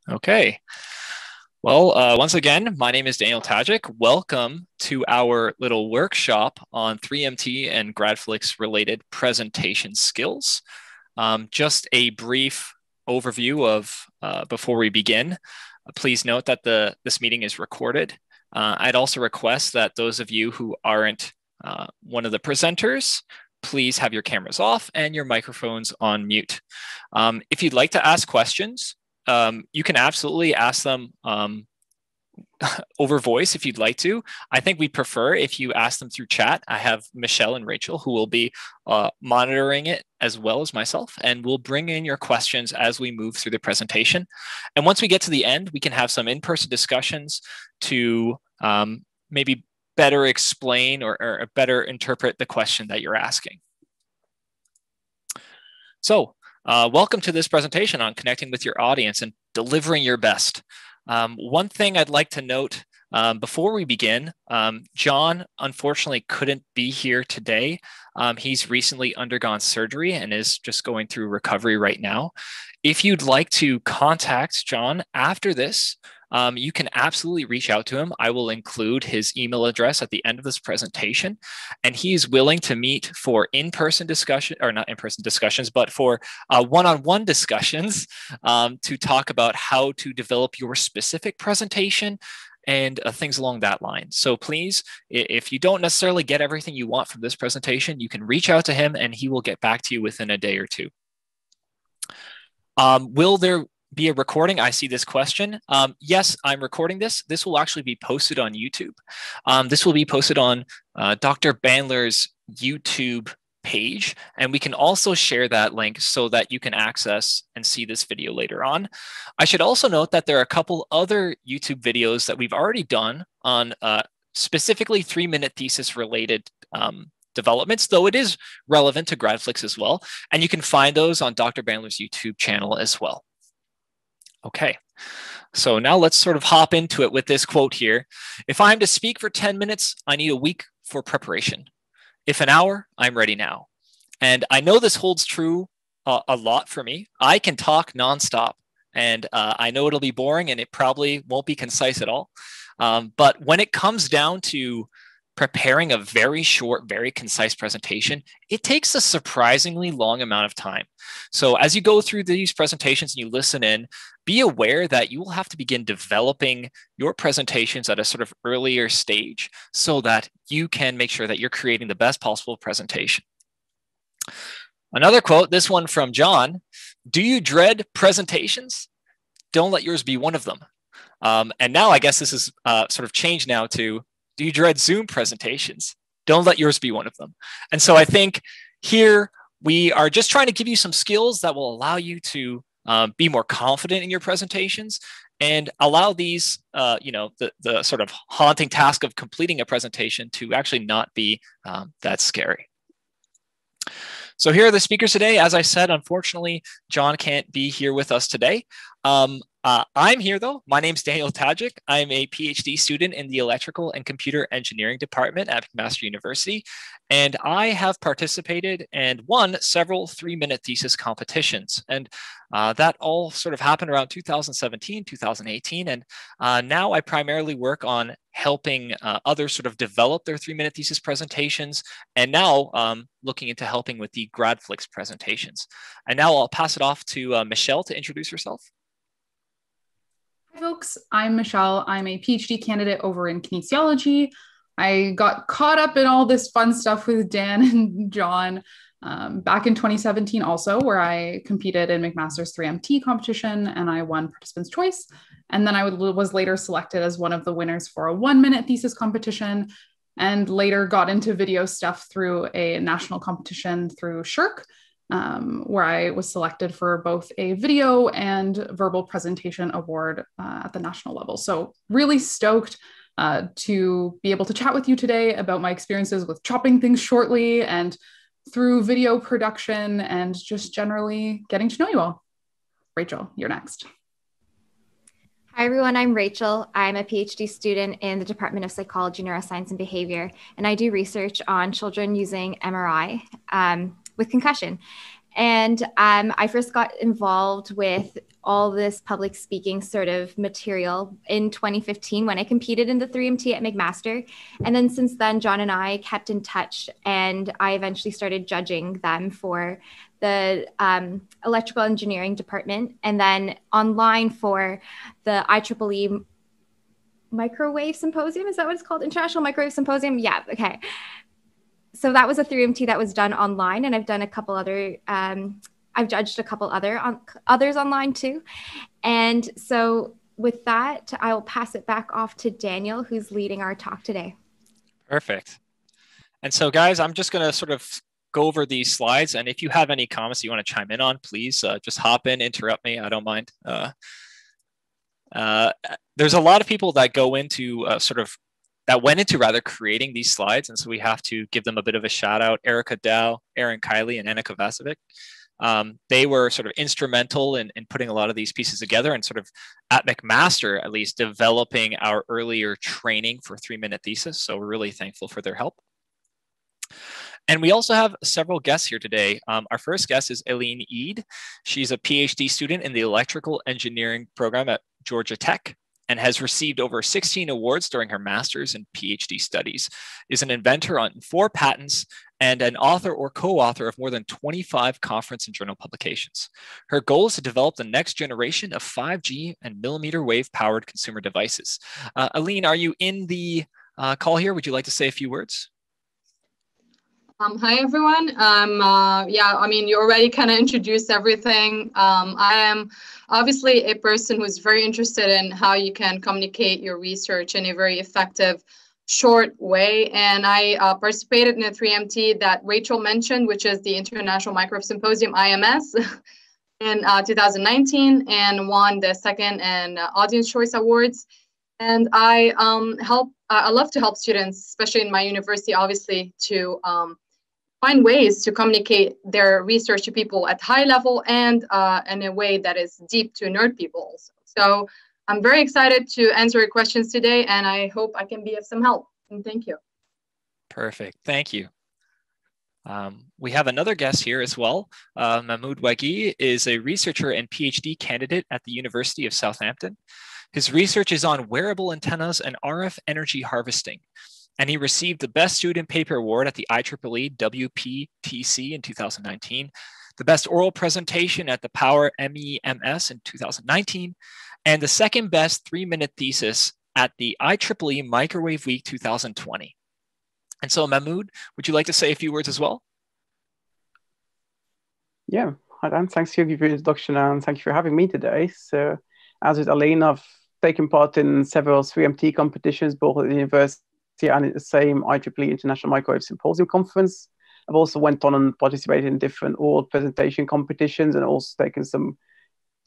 Okay. Well, once again, my name is Daniel Tajik. Welcome to our little workshop on 3MT and GradFlix related presentation skills. Just a brief overview of before we begin. Please note that this meeting is recorded. I'd also request that those of you who aren't one of the presenters, please have your cameras off and your microphones on mute. If you'd like to ask questions, you can absolutely ask them over voice if you'd like to. I think we prefer if you ask them through chat. I have Michelle and Rachel who will be monitoring it as well as myself, and we'll bring in your questions as we move through the presentation. And once we get to the end, we can have some in-person discussions to maybe better explain or better interpret the question that you're asking. So, welcome to this presentation on connecting with your audience and delivering your best. One thing I'd like to note before we begin, John unfortunately couldn't be here today. He's recently undergone surgery and is just going through recovery right now. If you'd like to contact John after this, you can absolutely reach out to him. I will include his email address at the end of this presentation, and he's willing to meet for in-person discussion, or not in-person discussions, but for one-on-one discussions to talk about how to develop your specific presentation and things along that line. So please, if you don't necessarily get everything you want from this presentation, you can reach out to him and he will get back to you within a day or two. Will there be a recording? I see this question. Yes, I'm recording this. This will actually be posted on YouTube. This will be posted on Dr. Bandler's YouTube page, and we can also share that link so that you can access and see this video later on. I should also note that there are a couple other YouTube videos that we've already done on specifically 3-minute thesis related developments, though it is relevant to GradFlix as well. And you can find those on Dr. Bandler's YouTube channel as well. Okay, so now let's sort of hop into it with this quote here. If I'm to speak for 10 minutes, I need a week for preparation. If an hour, I'm ready now. And I know this holds true a lot for me. I can talk nonstop, and I know it'll be boring and it probably won't be concise at all. But when it comes down to preparing a very short, very concise presentation, it takes a surprisingly long amount of time. So as you go through these presentations and you listen in, be aware that you will have to begin developing your presentations at a sort of earlier stage so that you can make sure that you're creating the best possible presentation. Another quote, this one from John: do you dread presentations? Don't let yours be one of them. And now I guess this is sort of changed now to, do you dread Zoom presentations? Don't let yours be one of them. And so I think here we are just trying to give you some skills that will allow you to be more confident in your presentations and allow these, the sort of haunting task of completing a presentation to actually not be that scary. So here are the speakers today. As I said, unfortunately, John can't be here with us today. I'm here though. My name's Daniel Tajik. I'm a PhD student in the Electrical and Computer Engineering Department at McMaster University, and I have participated and won several 3-minute thesis competitions. And that all sort of happened around 2017, 2018. And now I primarily work on helping others sort of develop their 3-minute thesis presentations, and now looking into helping with the GradFlix presentations. And now I'll pass it off to Michelle to introduce herself. Hi folks, I'm Michelle. I'm a PhD candidate over in kinesiology. I got caught up in all this fun stuff with Dan and John back in 2017 also, where I competed in McMaster's 3MT competition and I won Participant's Choice. And then I was later selected as one of the winners for a 1-minute thesis competition, and later got into video stuff through a national competition through SSHRC, where I was selected for both a video and verbal presentation award at the national level. So really stoked to be able to chat with you today about my experiences with chopping things shortly and through video production and just generally getting to know you all. Rachel, you're next. Hi everyone, I'm Rachel. I'm a PhD student in the Department of Psychology, Neuroscience, and Behavior, and I do research on children using MRI with concussion. And I first got involved with all this public speaking sort of material in 2015 when I competed in the 3MT at McMaster. And then since then, John and I kept in touch, and I eventually started judging them for the electrical engineering department, and then online for the IEEE Microwave Symposium. Is that what it's called? International Microwave Symposium? Yeah, okay. So that was a 3MT that was done online, and I've done a couple other, I've judged a couple others online too. And so with that, I will pass it back off to Daniel, who's leading our talk today. Perfect. And so guys, I'm just gonna sort of go over these slides, and if you have any comments you want to chime in on, please just hop in, interrupt me, I don't mind. There's a lot of people that go into went into creating these slides. And so we have to give them a bit of a shout out. Erica Dow, Erin, Kiley, and Anna Kovacevic. They were sort of instrumental in putting a lot of these pieces together, and sort of at McMaster, at least, developing our earlier training for 3-minute thesis. So we're really thankful for their help. And we also have several guests here today. Our first guest is Aline Eid. She's a PhD student in the electrical engineering program at Georgia Tech, and has received over 16 awards during her master's and PhD studies, is an inventor on 4 patents, and an author or co-author of more than 25 conference and journal publications. Her goal is to develop the next generation of 5G and millimeter wave powered consumer devices. Aline, are you in the call here? Would you like to say a few words? Hi, everyone. Yeah, I mean, you already kind of introduced everything. I am obviously a person who's very interested in how you can communicate your research in a very effective, short way. And I participated in a 3MT that Rachel mentioned, which is the International Microwave Symposium, IMS, in 2019, and won the second and Audience Choice Awards. And I love to help students, especially in my university, obviously, to find ways to communicate their research to people at high level and in a way that is deep to nerd people also. So I'm very excited to answer your questions today, and I hope I can be of some help. And thank you. Perfect. Thank you. We have another guest here as well. Mahmoud Wagih is a researcher and PhD candidate at the University of Southampton. His research is on wearable antennas and RF energy harvesting, and he received the Best Student Paper Award at the IEEE WPTC in 2019, the Best Oral Presentation at the Power MEMS in 2019, and the second best 3-minute thesis at the IEEE Microwave Week 2020. And so, Mahmoud, would you like to say a few words as well? Yeah, hi Dan, thanks for your introduction, and thank you for having me today. So, as with Aline, I've taken part in several 3MT competitions, both at the university and at the same IEEE International Microwave Symposium Conference. I've also went on and participated in different oral presentation competitions, and also taken some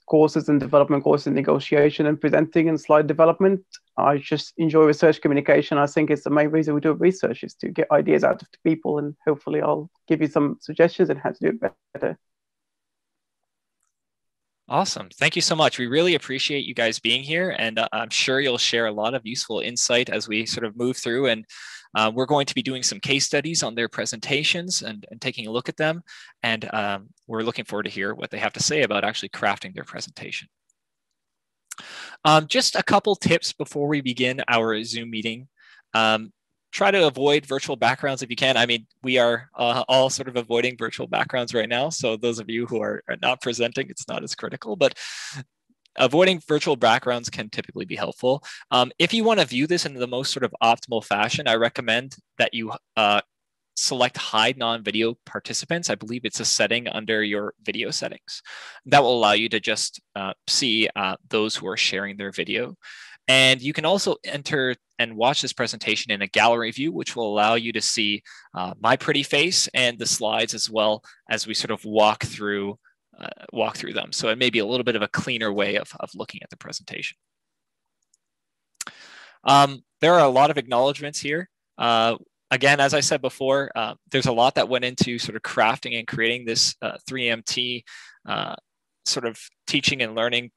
courses and development courses in negotiation and presenting and slide development. I just enjoy research communication. I think it's the main reason we do research, is to get ideas out of the people, and hopefully I'll give you some suggestions on how to do it better. Awesome. Thank you so much. We really appreciate you guys being here, and I'm sure you'll share a lot of useful insight as we sort of move through. And we're going to be doing some case studies on their presentations and taking a look at them. And we're looking forward to hear what they have to say about actually crafting their presentation. Just a couple tips before we begin our Zoom meeting. Try to avoid virtual backgrounds if you can. I mean, we are all sort of avoiding virtual backgrounds right now. So those of you who are not presenting, it's not as critical, but avoiding virtual backgrounds can typically be helpful. If you want to view this in the most sort of optimal fashion, I recommend that you select hide non-video participants. I believe it's a setting under your video settings. That will allow you to just see those who are sharing their video. And you can also enter and watch this presentation in a gallery view, which will allow you to see my pretty face and the slides, as well as we sort of walk through them. So it may be a little bit of a cleaner way of looking at the presentation. There are a lot of acknowledgements here. Again, as I said before, there's a lot that went into sort of crafting and creating this 3MT sort of teaching and learning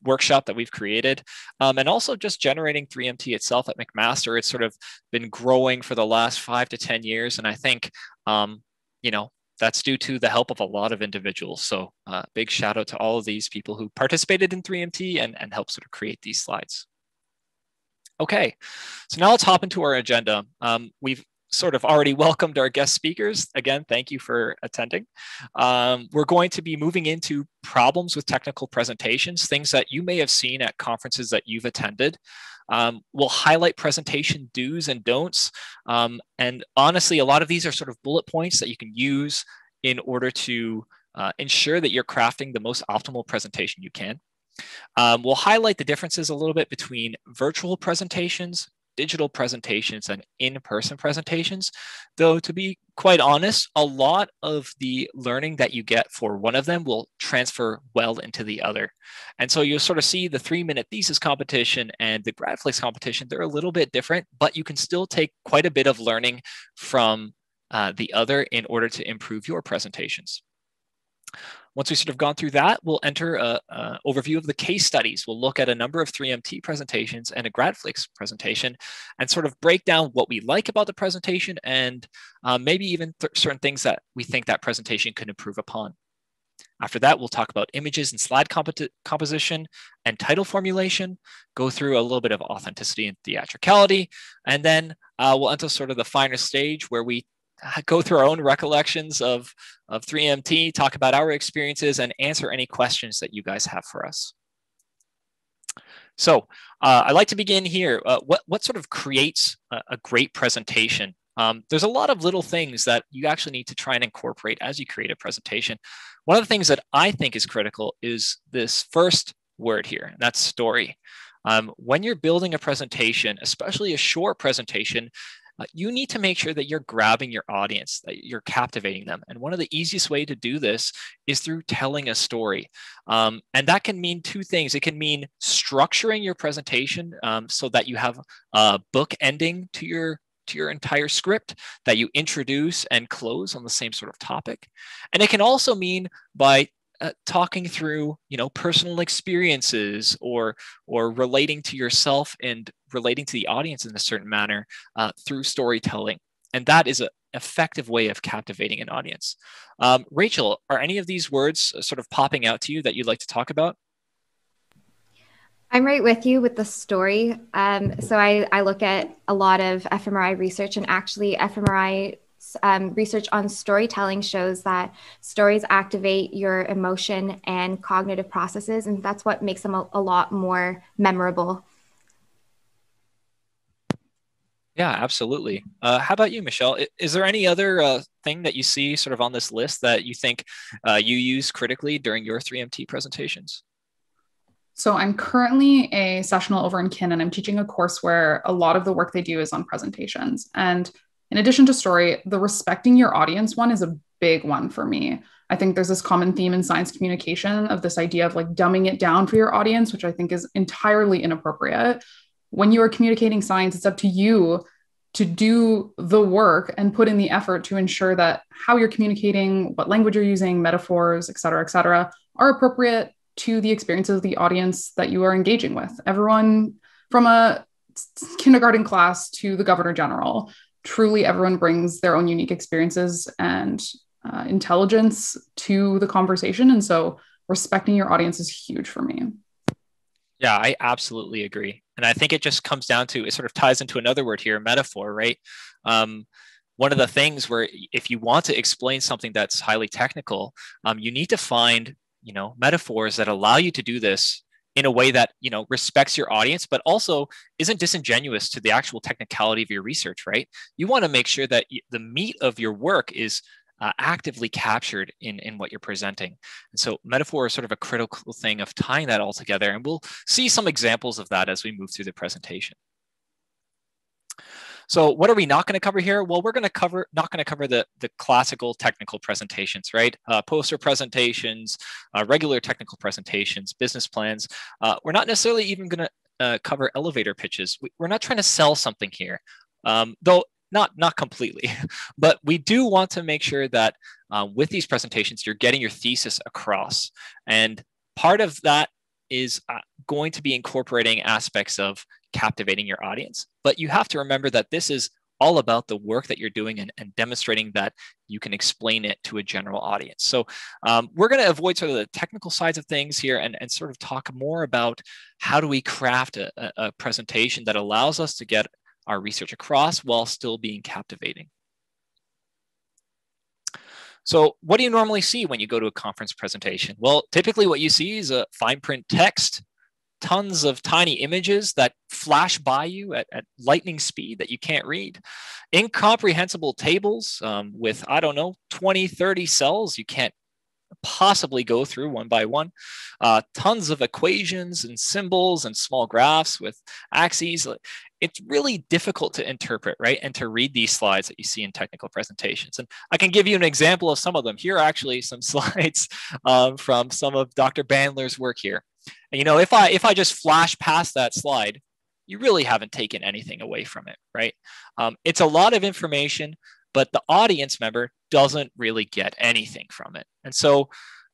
workshop that we've created, and also just generating 3MT itself at McMaster. It's sort of been growing for the last 5 to 10 years, and I think you know, That's due to the help of a lot of individuals. So big shout out to all of these people who participated in 3MT and helped sort of create these slides. Okay, so now let's hop into our agenda. We've sort of already welcomed our guest speakers. Again, thank you for attending. We're going to be moving into problems with technical presentations, things that you may have seen at conferences that you've attended. We'll highlight presentation do's and don'ts. And honestly, a lot of these are sort of bullet points that you can use in order to ensure that you're crafting the most optimal presentation you can. We'll highlight the differences a little bit between virtual presentations, digital presentations, and in-person presentations. Though, to be quite honest, a lot of the learning that you get for one of them will transfer well into the other. And so you'll sort of see the 3-minute thesis competition and the GradFlix competition. They're a little bit different, but you can still take quite a bit of learning from the other in order to improve your presentations. Once we've sort of gone through that, we'll enter an overview of the case studies. We'll look at a number of 3MT presentations and a GradFlix presentation and sort of break down what we like about the presentation and maybe even certain things that we think that presentation could improve upon. After that, we'll talk about images and slide composition and title formulation, go through a little bit of authenticity and theatricality, and then we'll enter sort of the final stage where we go through our own recollections of 3MT, talk about our experiences, and answer any questions that you guys have for us. So I'd like to begin here. What sort of creates a great presentation? There's a lot of little things that you actually need to try and incorporate as you create a presentation. One of the things that I think is critical is this first word here, and that's story. When you're building a presentation, especially a short presentation, you need to make sure that you're grabbing your audience, that you're captivating them. And one of the easiest way to do this is through telling a story. And that can mean two things. It can mean structuring your presentation so that you have a book ending to your entire script, that you introduce and close on the same sort of topic. And it can also mean by talking through, personal experiences or relating to yourself and relating to the audience in a certain manner through storytelling. And that is an effective way of captivating an audience. Rachel, are any of these words sort of popping out to you that you'd like to talk about? I'm right with you with the story. So I look at a lot of fMRI research, and actually fMRI research on storytelling shows that stories activate your emotion and cognitive processes, and that's what makes them a lot more memorable. Yeah, absolutely. How about you, Michelle? Is there any other thing that you see sort of on this list that you think you use critically during your 3MT presentations? So I'm currently a sessional over in Kin, and I'm teaching a course where a lot of the work they do is on presentations. And in addition to story, the respecting your audience one is a big one for me. I think there's this common theme in science communication of this idea of like dumbing it down for your audience, which I think is entirely inappropriate. When you are communicating science, it's up to you to do the work and put in the effort to ensure that how you're communicating, what language you're using, metaphors, et cetera, are appropriate to the experiences of the audience that you are engaging with. Everyone from a kindergarten class to the governor general, truly everyone brings their own unique experiences and intelligence to the conversation. And so respecting your audience is huge for me. Yeah, I absolutely agree. And I think it just comes down to, it sort of ties into another word here, metaphor, right? One of the things where if you want to explain something that's highly technical, you need to find, metaphors that allow you to do this in a way that, respects your audience, but also isn't disingenuous to the actual technicality of your research, right? You want to make sure that the meat of your work is actively captured in what you're presenting. And so metaphor is sort of a critical thing of tying that all together. And we'll see some examples of that as we move through the presentation. So what are we not going to cover here? Well, we're not going to cover the classical technical presentations, right? Poster presentations, regular technical presentations, business plans. We're not necessarily even going to cover elevator pitches. We're not trying to sell something here, though not completely. But we do want to make sure that with these presentations, you're getting your thesis across. And part of that is going to be incorporating aspects of captivating your audience. But you have to remember that this is all about the work that you're doing and demonstrating that you can explain it to a general audience. So we're going to avoid sort of the technical sides of things here and sort of talk more about how do we craft a presentation that allows us to get our research across while still being captivating. So what do you normally see when you go to a conference presentation? Well, typically what you see is a fine print text, tons of tiny images that flash by you at lightning speed that you can't read, incomprehensible tables with, I don't know, 20, 30 cells you can't possibly go through one by one, tons of equations and symbols and small graphs with axes. It's really difficult to interpret, right? And to read these slides that you see in technical presentations. And I can give you an example of some of them. Here are actually some slides from some of Dr. Bandler's work here. And, you know, if I just flash past that slide, you really haven't taken anything away from it, right? It's a lot of information, but the audience member doesn't really get anything from it. And so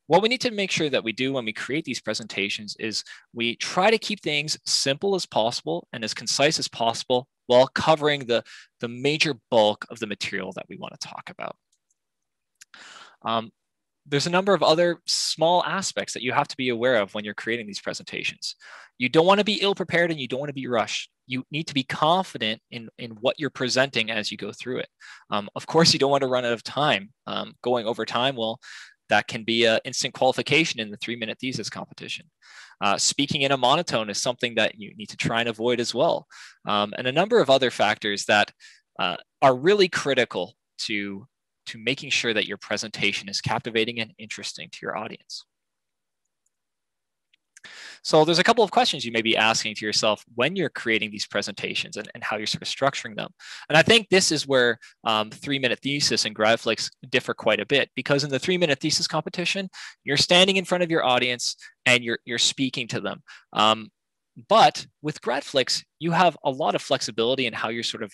what we need to make sure that we do when we create these presentations is we try to keep things simple as possible and as concise as possible while covering the major bulk of the material that we want to talk about. There's a number of other small aspects that you have to be aware of when you're creating these presentations. You don't want to be ill-prepared and you don't want to be rushed. You need to be confident in what you're presenting as you go through it. Of course, you don't want to run out of time. Going over time, well, that can be an instant qualification in the 3-minute thesis competition. Speaking in a monotone is something that you need to try and avoid as well. And a number of other factors that are really critical to making sure that your presentation is captivating and interesting to your audience. So there's a couple of questions you may be asking to yourself when you're creating these presentations and how you're sort of structuring them. And I think this is where 3-minute thesis and GradFlix differ quite a bit, because in the 3-minute thesis competition, you're standing in front of your audience and you're speaking to them. But with GradFlix, you have a lot of flexibility in how you're sort of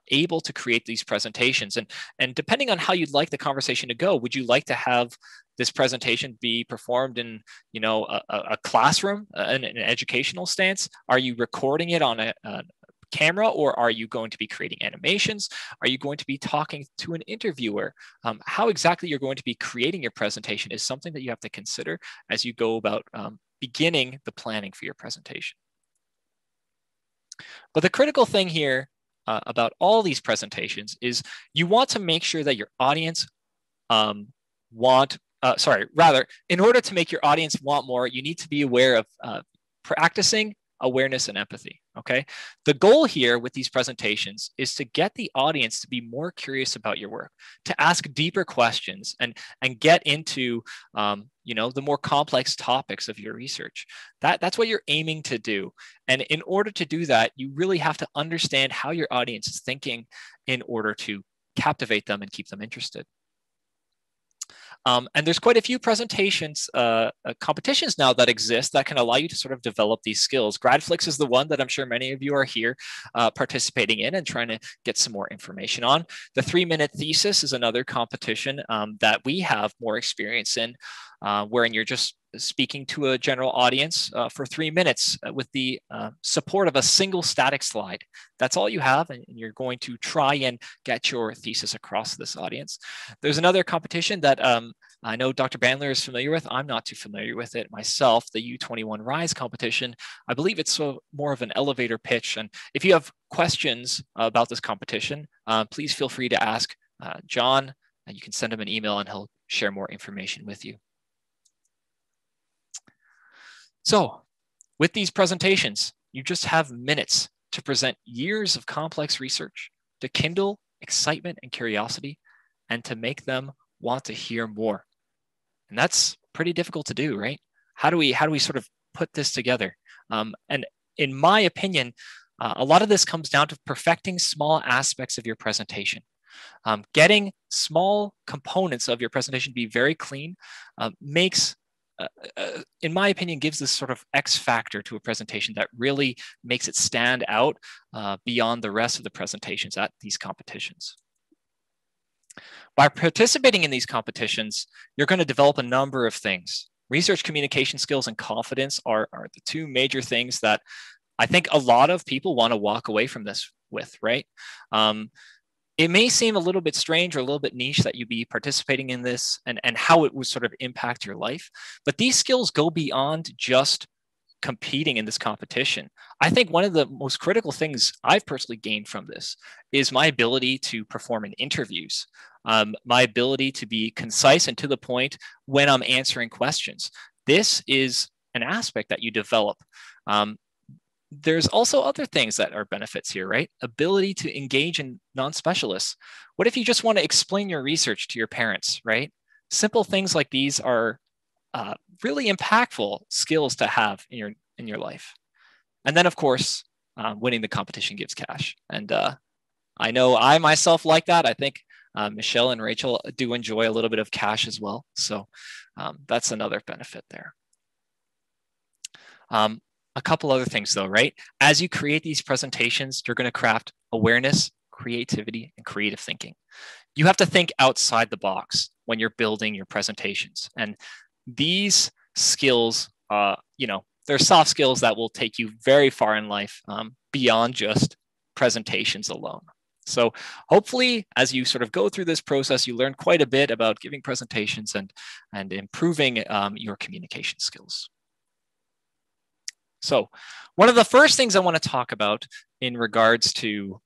able to create these presentations. And depending on how you'd like the conversation to go, would you like to have this presentation be performed in, you know, a classroom, an educational stance? Are you recording it on a camera, or are you going to be creating animations? Are you going to be talking to an interviewer? How exactly you're going to be creating your presentation is something that you have to consider as you go about beginning the planning for your presentation. But the critical thing here about all these presentations is you want to make sure that your audience in order to make your audience want more, you need to be aware of practicing awareness and empathy, okay? The goal here with these presentations is to get the audience to be more curious about your work, to ask deeper questions and get into, you know, the more complex topics of your research. That's what you're aiming to do. And in order to do that, you really have to understand how your audience is thinking in order to captivate them and keep them interested. And there's quite a few presentations, competitions now that exist that can allow you to sort of develop these skills. GradFlix is the one that I'm sure many of you are here participating in and trying to get some more information on. The 3-minute thesis is another competition that we have more experience in, wherein you're just speaking to a general audience for 3 minutes with the support of a single static slide. That's all you have, and you're going to try and get your thesis across to this audience. There's another competition that I know Dr. Bandler is familiar with. I'm not too familiar with it myself, the U21 Rise competition. I believe it's more of an elevator pitch. And if you have questions about this competition, please feel free to ask John, and you can send him an email and he'll share more information with you. So with these presentations, you just have minutes to present years of complex research, to kindle excitement and curiosity, and to make them want to hear more. And that's pretty difficult to do, right? How do we sort of put this together? And in my opinion, a lot of this comes down to perfecting small aspects of your presentation. Getting small components of your presentation to be very clean makes, in my opinion, gives this sort of X factor to a presentation that really makes it stand out beyond the rest of the presentations at these competitions. By participating in these competitions, you're going to develop a number of things. Research communication skills and confidence are the two major things that I think a lot of people want to walk away from this with, right? It may seem a little bit strange or a little bit niche that you'd be participating in this and how it would sort of impact your life, but these skills go beyond just competing in this competition. I think one of the most critical things I've personally gained from this is my ability to perform in interviews, my ability to be concise and to the point when I'm answering questions. This is an aspect that you develop. There's also other things that are benefits here, right? Ability to engage in non-specialists. What if you just want to explain your research to your parents, right? Simple things like these are really impactful skills to have in your life. And then, of course, winning the competition gives cash. And I know I myself like that. I think Michelle and Rachel do enjoy a little bit of cash as well. So that's another benefit there. A couple other things though, right? As you create these presentations, you're going to craft awareness, creativity, and creative thinking. You have to think outside the box when you're building your presentations. And these skills, they're soft skills that will take you very far in life beyond just presentations alone. So hopefully, as you sort of go through this process, you learn quite a bit about giving presentations and improving your communication skills. So one of the first things I want to talk about in regards to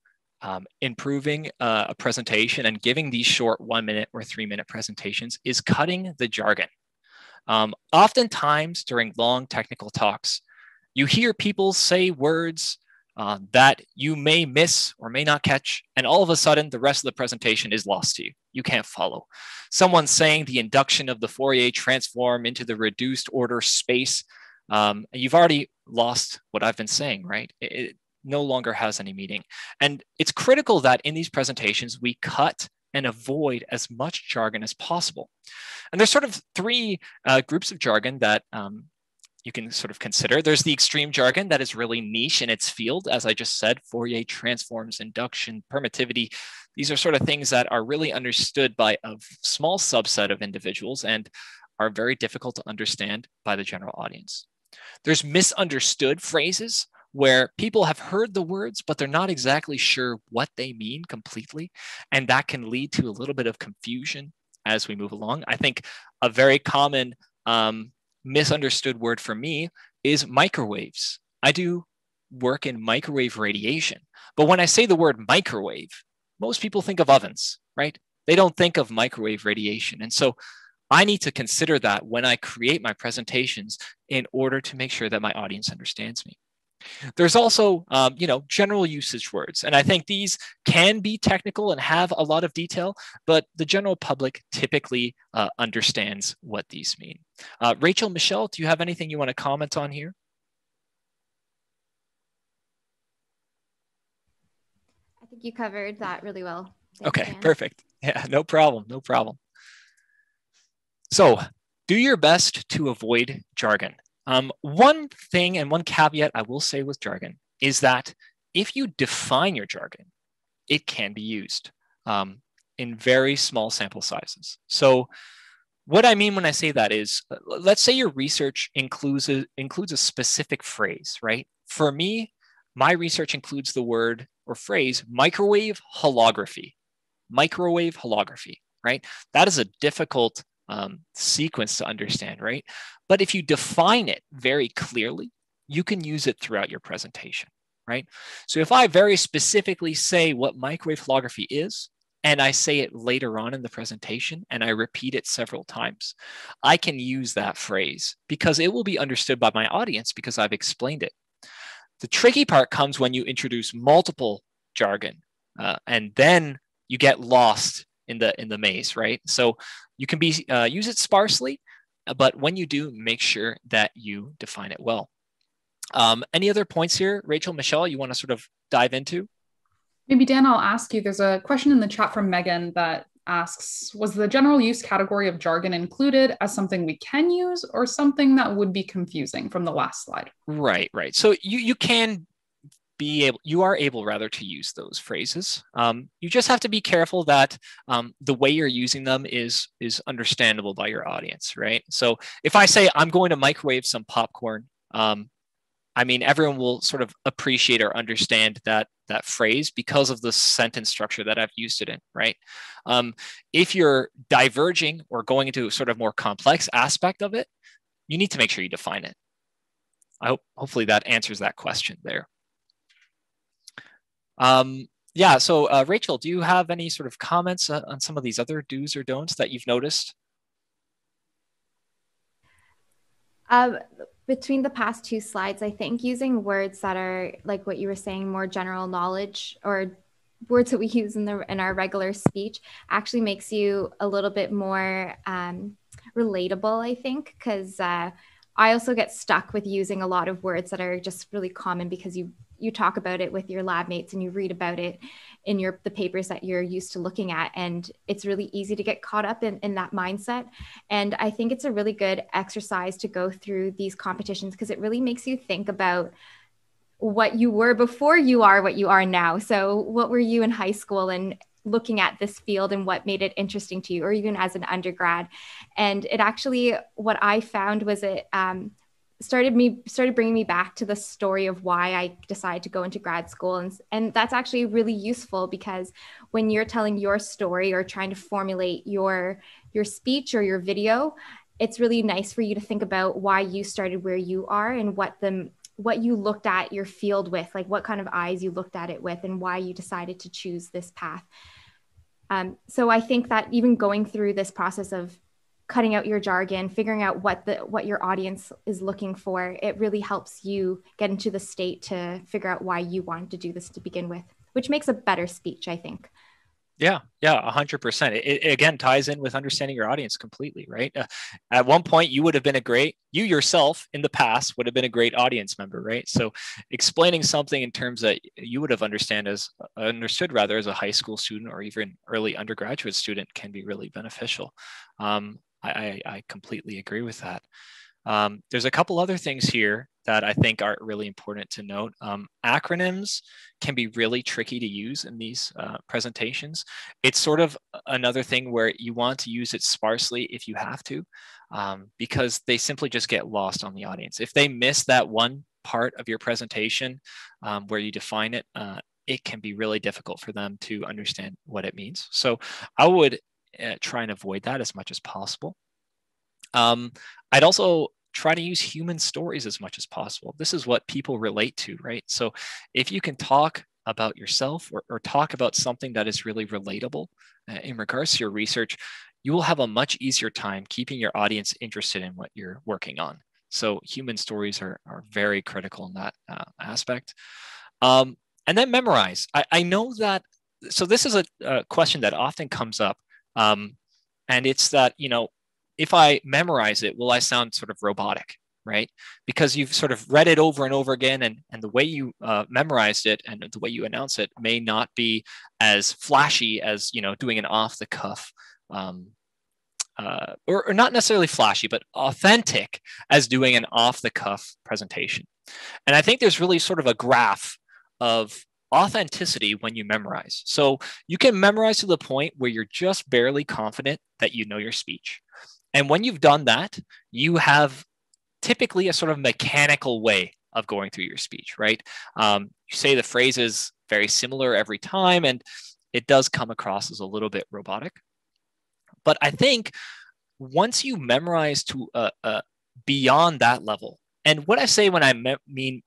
improving a presentation and giving these short 1 minute or 3 minute presentations is cutting the jargon. Oftentimes during long technical talks, you hear people say words that you may miss or may not catch, and all of a sudden the rest of the presentation is lost to you. You can't follow. Someone saying the induction of the Fourier transform into the reduced order space, you've already lost what I've been saying, right? It no longer has any meaning. And it's critical that in these presentations, we cut and avoid as much jargon as possible. And there's sort of three groups of jargon that you can sort of consider. There's the extreme jargon that is really niche in its field. As I just said, Fourier transforms, induction, permittivity. These are sort of things that are really understood by a small subset of individuals and are very difficult to understand by the general audience. There's misunderstood phrases where people have heard the words, but they're not exactly sure what they mean completely. And that can lead to a little bit of confusion as we move along. I think a very common misunderstood word for me is microwaves. I do work in microwave radiation, but when I say the word microwave, most people think of ovens, right? They don't think of microwave radiation. And so I need to consider that when I create my presentations in order to make sure that my audience understands me. There's also, general usage words. And I think these can be technical and have a lot of detail, but the general public typically understands what these mean. Rachel, Michelle, do you have anything you want to comment on here? I think you covered that really well. Thanks, okay, Dan. Perfect. Yeah, no problem. No problem. So do your best to avoid jargon. One thing and one caveat I will say with jargon is that if you define your jargon, it can be used in very small sample sizes. So what I mean when I say that is, let's say your research includes a specific phrase, right? For me, my research includes the word or phrase microwave holography. Microwave holography, right? That is a difficult sequence to understand, right? But if you define it very clearly, you can use it throughout your presentation, right? So if I very specifically say what microwave holography is, and I say it later on in the presentation, and I repeat it several times, I can use that phrase because it will be understood by my audience because I've explained it. The tricky part comes when you introduce multiple jargon, and then you get lost in the maze, right? So you can use it sparsely, but when you do, make sure that you define it well. Any other points here, Rachel, Michelle, you want to sort of dive into? Maybe Dan, I'll ask you, there's a question in the chat from Megan that asks, was the general use category of jargon included as something we can use or something that would be confusing from the last slide? Right. So you are able rather to use those phrases. You just have to be careful that the way you're using them is understandable by your audience, right? So if I say I'm going to microwave some popcorn, I mean, everyone will sort of appreciate or understand that phrase because of the sentence structure that I've used it in, right? If you're diverging or going into a sort of more complex aspect of it, you need to make sure you define it. Hopefully that answers that question there. Yeah, so Rachel, do you have any sort of comments on some of these other do's or don'ts that you've noticed? Between the past two slides, I think using words that are like what you were saying, more general knowledge, or words that we use in our regular speech, actually makes you a little bit more relatable, I think, because I also get stuck with using a lot of words that are just really common because you talk about it with your lab mates and you read about it in the papers that you're used to looking at. And it's really easy to get caught up in that mindset. And I think it's a really good exercise to go through these competitions because it really makes you think about what you were before you are what you are now. So what were you in high school and looking at this field and what made it interesting to you, or even as an undergrad? And it actually, what I found was it started bringing me back to the story of why I decided to go into grad school. And that's actually really useful because when you're telling your story or trying to formulate your speech or your video, it's really nice for you to think about why you started where you are and what you looked at your field with, like what kind of eyes you looked at it with and why you decided to choose this path. So I think that even going through this process of cutting out your jargon, figuring out what your audience is looking for, it really helps you get into the state to figure out why you wanted to do this to begin with, which makes a better speech, I think. Yeah, 100%. It again ties in with understanding your audience completely, right? At one point, you yourself in the past would have been a great audience member, right? So explaining something in terms that you would have understood as a high school student or even early undergraduate student can be really beneficial. I completely agree with that. There's a couple other things here that I think are really important to note. Acronyms can be really tricky to use in these presentations. It's sort of another thing where you want to use it sparsely if you have to, because they simply just get lost on the audience. If they miss that one part of your presentation where you define it, it can be really difficult for them to understand what it means. So I would try and avoid that as much as possible. I'd also try to use human stories as much as possible. This is what people relate to, right? So if you can talk about yourself or talk about something that is really relatable in regards to your research, you will have a much easier time keeping your audience interested in what you're working on. So human stories are very critical in that aspect. And then memorize. I know that, so this is a question that often comes up. And it's that, if I memorize it, will I sound sort of robotic, right? Because you've sort of read it over and over again, and the way you memorized it and the way you announce it may not be as flashy as, doing an off-the-cuff, or not necessarily flashy, but authentic as doing an off-the-cuff presentation. And I think there's really sort of a graph of authenticity when you memorize. So you can memorize to the point where you're just barely confident that you know your speech. And when you've done that, you have typically a sort of mechanical way of going through your speech, right? You say the phrases very similar every time, and it does come across as a little bit robotic. But I think once you memorize to beyond that level, and what I say when I mean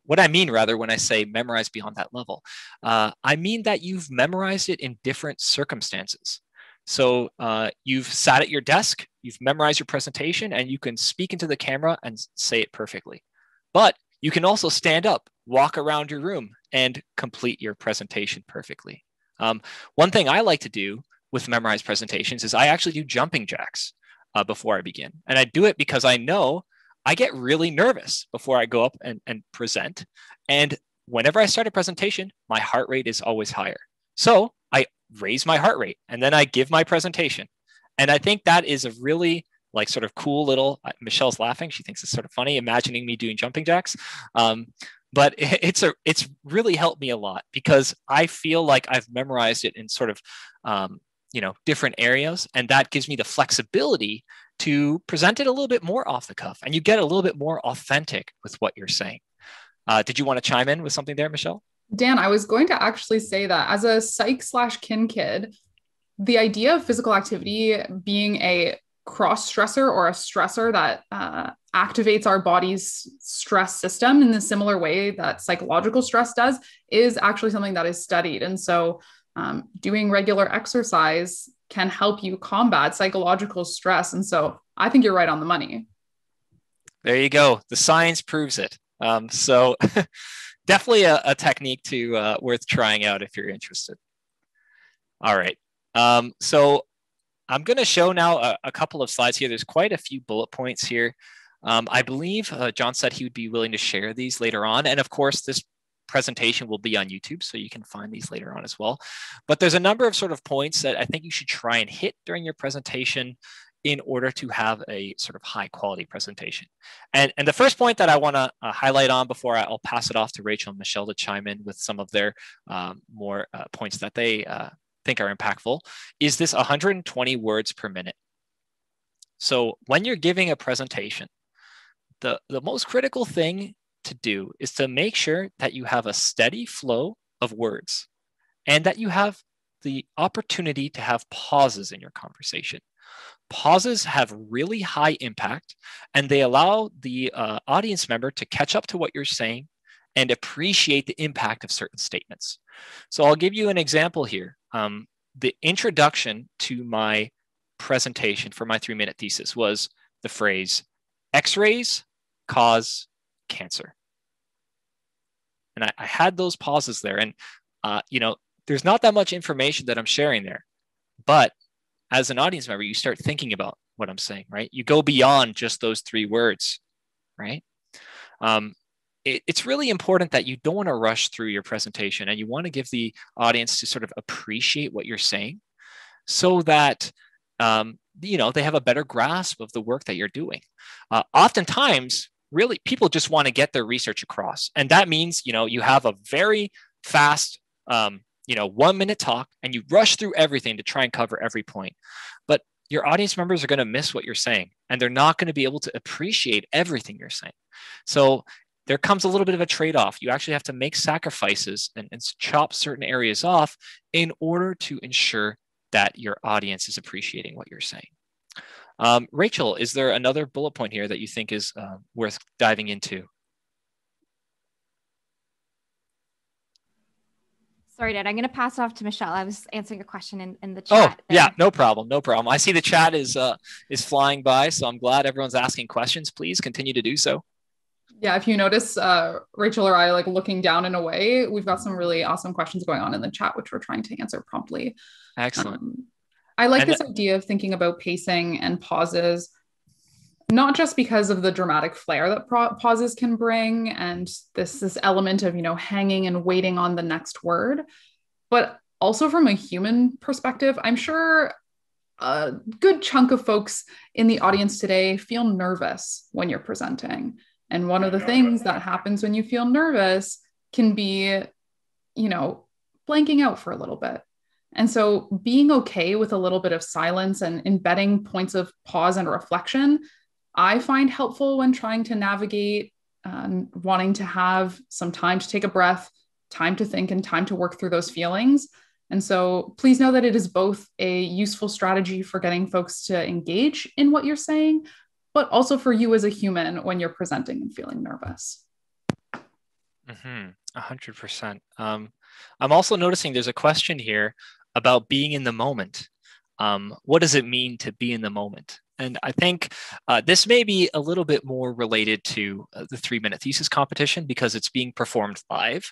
when I say memorize beyond that level, I mean that you've memorized it in different circumstances. So you've sat at your desk, you've memorized your presentation, and you can speak into the camera and say it perfectly. But you can also stand up, walk around your room, and complete your presentation perfectly. One thing I like to do with memorized presentations is I actually do jumping jacks before I begin. And I do it because I know I get really nervous before I go up and present. And whenever I start a presentation, my heart rate is always higher. So I raise my heart rate and then I give my presentation. And I think that is a really sort of cool little, Michelle's laughing. She thinks it's sort of funny imagining me doing jumping jacks. But it's really helped me a lot because I feel like I've memorized it in sort of different areas. And that gives me the flexibility to present it a little bit more off the cuff, and you get a little bit more authentic with what you're saying. Did you want to chime in with something there, Michelle? Dan, I was going to actually say that as a psych/kin kid, the idea of physical activity being a cross-stressor or a stressor that activates our body's stress system in the similar way that psychological stress does is actually something that is studied. And so doing regular exercise can help you combat psychological stress. And so I think you're right on the money. There you go. The science proves it. So definitely a technique to worth trying out if you're interested. All right. So I'm going to show now a couple of slides here. There's quite a few bullet points here. I believe John said he would be willing to share these later on. And of course, this presentation will be on YouTube, so you can find these later on as well. But there's a number of sort of points that I think you should try and hit during your presentation in order to have a sort of high quality presentation. And the first point that I want to highlight on before I'll pass it off to Rachel and Michelle to chime in with some of their more points that they think are impactful is this 120 words per minute. So when you're giving a presentation, the most critical thing to do is to make sure that you have a steady flow of words and that you have the opportunity to have pauses in your conversation. Pauses have really high impact, and they allow the audience member to catch up to what you're saying and appreciate the impact of certain statements. So I'll give you an example here. The introduction to my presentation for my 3-minute thesis was the phrase, X-rays cause cancer. And I had those pauses there, and there's not that much information that I'm sharing there, but as an audience member, you start thinking about what I'm saying, right? You go beyond just those 3 words, right? It's really important that you don't want to rush through your presentation, and you want to give the audience to sort of appreciate what you're saying so that, they have a better grasp of the work that you're doing. Oftentimes, really, people just want to get their research across. And that means, you have a very fast, 1-minute talk, and you rush through everything to try and cover every point. But your audience members are going to miss what you're saying, and they're not going to be able to appreciate everything you're saying. So there comes a little bit of a trade-off. You actually have to make sacrifices and chop certain areas off in order to ensure that your audience is appreciating what you're saying. Rachel, is there another bullet point here that you think is worth diving into? Sorry, Dad, I'm going to pass it off to Michelle. I was answering a question in the chat. Oh, yeah, no problem. I see the chat is flying by, so I'm glad everyone's asking questions. Please continue to do so. Yeah, if you notice, Rachel or I looking down and away, we've got some really awesome questions going on in the chat, which we're trying to answer promptly. Excellent. I like this idea of thinking about pacing and pauses, not just because of the dramatic flair that pauses can bring and this element of, hanging and waiting on the next word, but also from a human perspective. I'm sure a good chunk of folks in the audience today feel nervous when you're presenting. And one of the things that happens when you feel nervous can be, blanking out for a little bit. And so being okay with a little bit of silence and embedding points of pause and reflection, I find helpful when trying to navigate, wanting to have some time to take a breath, time to think, and time to work through those feelings. And so please know that it is both a useful strategy for getting folks to engage in what you're saying, but also for you as a human when you're presenting and feeling nervous. 100%. I'm also noticing there's a question here about being in the moment. What does it mean to be in the moment? And I think this may be a little bit more related to the 3-minute thesis competition because it's being performed live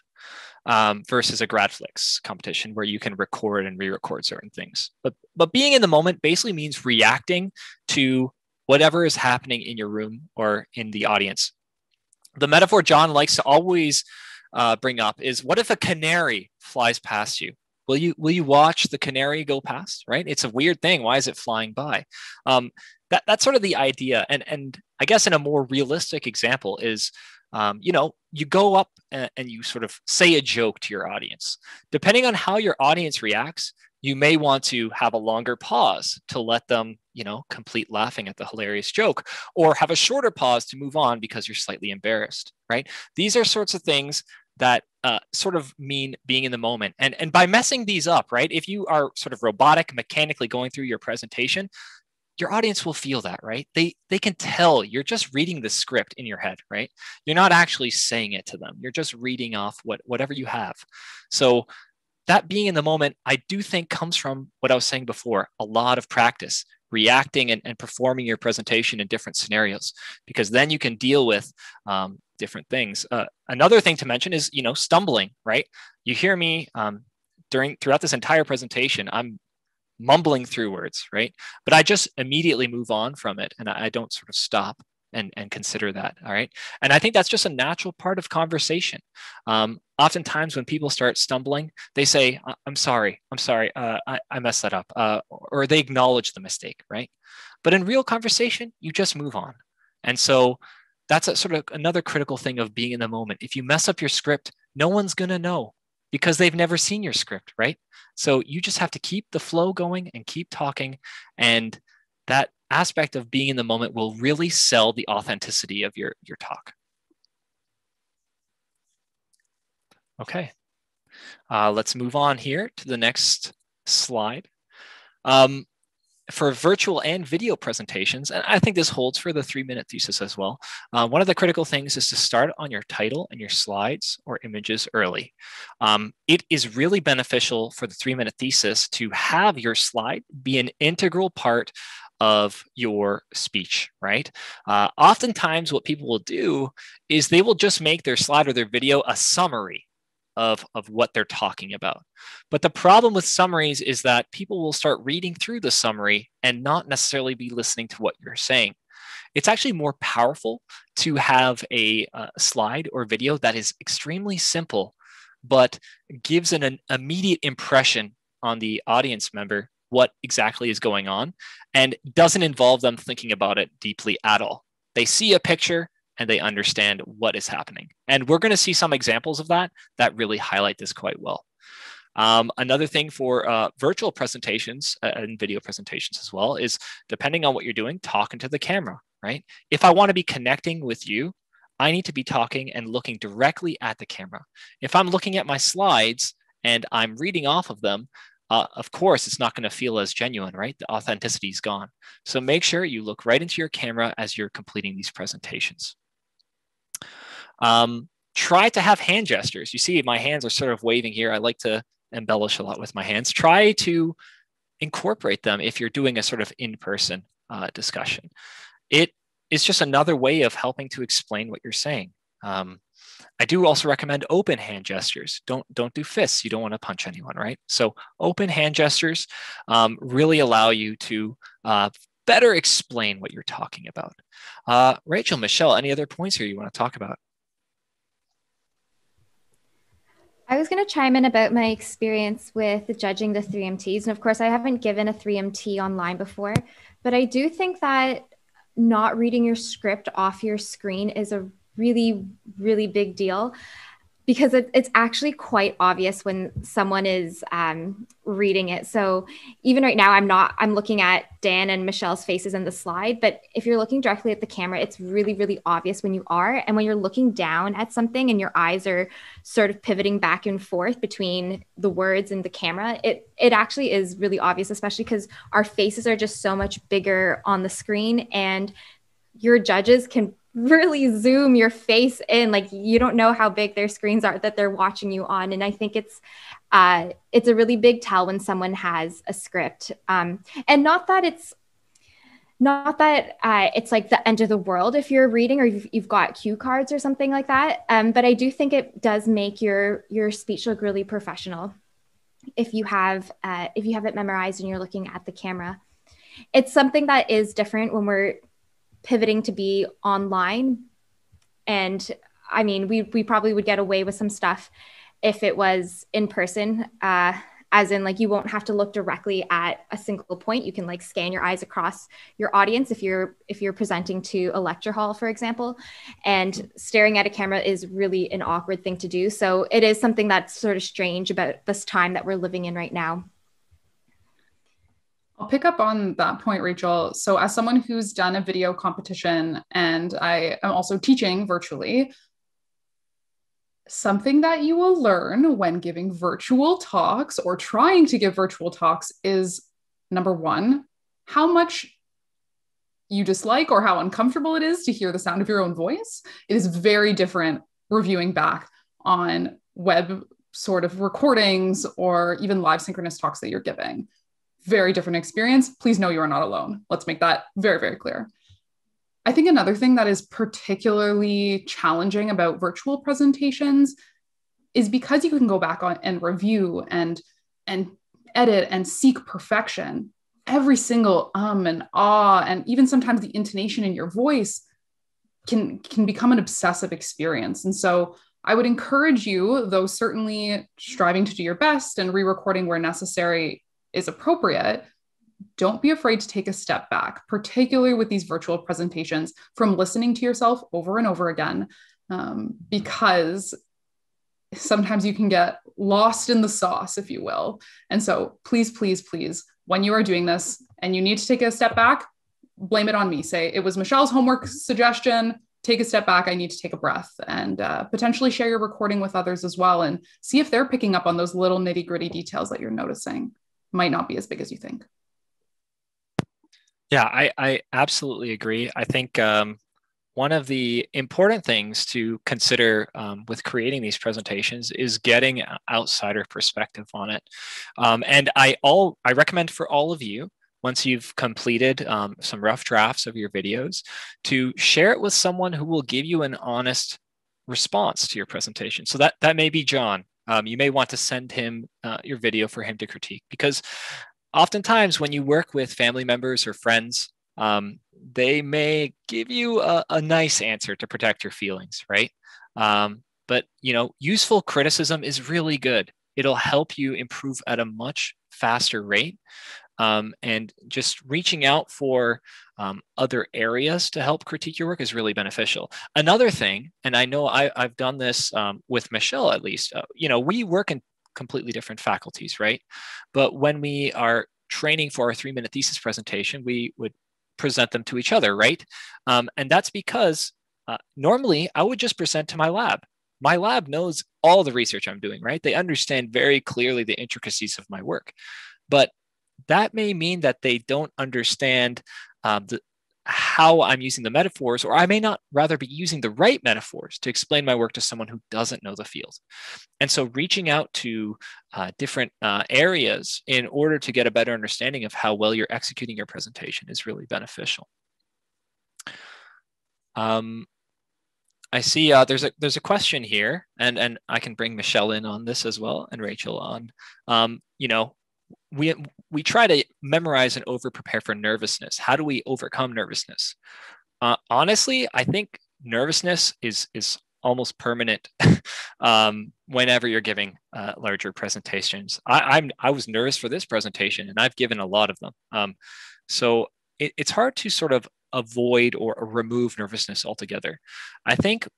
versus a GradFlix competition where you can record and re-record certain things. But being in the moment basically means reacting to whatever is happening in your room or in the audience. The metaphor John likes to always bring up is, what if a canary flies past you? Will you watch the canary go past, right? It's a weird thing. Why is it flying by? That's sort of the idea. And I guess in a more realistic example is, you go up and you sort of say a joke to your audience. Depending on how your audience reacts, you may want to have a longer pause to let them, complete laughing at the hilarious joke, or have a shorter pause to move on because you're slightly embarrassed, right? These are sorts of things that sort of mean being in the moment. And by messing these up, right, if you are sort of robotic, mechanically going through your presentation, your audience will feel that, right? They can tell you're just reading the script in your head, right? You're not actually saying it to them. You're just reading off whatever you have. So that being in the moment, I do think comes from what I was saying before, a lot of practice, reacting and performing your presentation in different scenarios, because then you can deal with different things. Another thing to mention is, stumbling, right? You hear me throughout this entire presentation, I'm mumbling through words, right? But I just immediately move on from it, and I don't sort of stop and consider that, all right? And I think that's just a natural part of conversation. Oftentimes when people start stumbling, they say, I'm sorry, I messed that up, or they acknowledge the mistake, right? But in real conversation, you just move on. And so that's a sort of another critical thing of being in the moment. If you mess up your script, no one's gonna know because they've never seen your script, right? So you just have to keep the flow going and keep talking, and that aspect of being in the moment will really sell the authenticity of your talk. Okay, let's move on here to the next slide. For virtual and video presentations, and I think this holds for the 3-minute thesis as well, one of the critical things is to start on your title and your slides or images early. It is really beneficial for the 3-minute thesis to have your slide be an integral part of your speech, right? Oftentimes what people will do is they will just make their slide or their video a summary of what they're talking about. But the problem with summaries is that people will start reading through the summary and not necessarily be listening to what you're saying. It's actually more powerful to have a slide or video that is extremely simple, but gives an immediate impression on the audience member what exactly is going on and doesn't involve them thinking about it deeply at all. They see a picture and they understand what is happening. And we're going to see some examples of that really highlight this quite well. Another thing for virtual presentations and video presentations as well is, depending on what you're doing, talking to the camera, right? If I want to be connecting with you, I need to be talking and looking directly at the camera. If I'm looking at my slides and I'm reading off of them, of course, it's not going to feel as genuine, right? The authenticity is gone. So make sure you look right into your camera as you're completing these presentations. Try to have hand gestures. You see my hands are sort of waving here. I like to embellish a lot with my hands. Try to incorporate them if you're doing a sort of in-person discussion. It is just another way of helping to explain what you're saying. I do also recommend open hand gestures. Don't do fists. You don't want to punch anyone, right? So open hand gestures really allow you to better explain what you're talking about. Rachel, Michelle, any other points here you want to talk about? I was going to chime in about my experience with judging the 3MTs. And of course, I haven't given a 3MT online before, but I do think that not reading your script off your screen is a really, really big deal, because it's actually quite obvious when someone is reading it. So even right now, I'm looking at Dan and Michelle's faces in the slide, but if you're looking directly at the camera, it's really, really obvious when you are. And when you're looking down at something and your eyes are sort of pivoting back and forth between the words and the camera, it actually is really obvious, especially because our faces are just so much bigger on the screen, and your judges can really zoom your face in. Like, you don't know how big their screens are that they're watching you on. And I think it's a really big tell when someone has a script. And not that it's like the end of the world if you're reading or you've got cue cards or something like that. But I do think it does make your speech look really professional if you have it memorized and you're looking at the camera. It's something that is different when we're pivoting to be online. And I mean, we probably would get away with some stuff if it was in person. as in like you won't have to look directly at a single point. You can like scan your eyes across your audience if you're presenting to a lecture hall, for example. And staring at a camera is really an awkward thing to do. So it is something that's sort of strange about this time that we're living in right now. I'll pick up on that point, Rachel. So as someone who's done a video competition and I am also teaching virtually, something that you will learn when giving virtual talks or trying to give virtual talks is, number one, how much you dislike or how uncomfortable it is to hear the sound of your own voice. It is very different reviewing back on web sort of recordings or even live synchronous talks that you're giving. Very different experience. Please know you are not alone. Let's make that very, very clear. I think another thing that is particularly challenging about virtual presentations is because you can go back on and review and edit and seek perfection. Every single and ah, and even sometimes the intonation in your voice can become an obsessive experience. And so I would encourage you, though certainly striving to do your best and re-recording where necessary is appropriate, don't be afraid to take a step back, particularly with these virtual presentations, from listening to yourself over and over again, because sometimes you can get lost in the sauce, if you will. And so please, please, please, when you are doing this and you need to take a step back, blame it on me. Say, it was Michelle's homework suggestion. Take a step back. I need to take a breath, and potentially share your recording with others as well and see if they're picking up on those little nitty-gritty details that you're noticing. Might not be as big as you think. Yeah, I absolutely agree. I think one of the important things to consider with creating these presentations is getting an outsider perspective on it. And I recommend for all of you, once you've completed some rough drafts of your videos, to share it with someone who will give you an honest response to your presentation. So that may be John. You may want to send him your video for him to critique, because oftentimes when you work with family members or friends, they may give you a nice answer to protect your feelings, right? But useful criticism is really good. It'll help you improve at a much faster rate. And just reaching out for other areas to help critique your work is really beneficial. Another thing, and I know I've done this with Michelle at least, we work in completely different faculties, right? But when we are training for our 3-minute thesis presentation, we would present them to each other, right? And that's because normally I would just present to my lab. My lab knows all the research I'm doing, right? They understand very clearly the intricacies of my work. But that may mean that they don't understand how I'm using the metaphors, or I may not rather be using the right metaphors to explain my work to someone who doesn't know the field. And so reaching out to different areas in order to get a better understanding of how well you're executing your presentation is really beneficial. I see there's a question here, and I can bring Michelle in on this as well, and Rachel on. We try to memorize and over-prepare for nervousness. How do we overcome nervousness? Honestly, I think nervousness is almost permanent whenever you're giving larger presentations. I was nervous for this presentation, and I've given a lot of them. So it's hard to sort of avoid or remove nervousness altogether. I think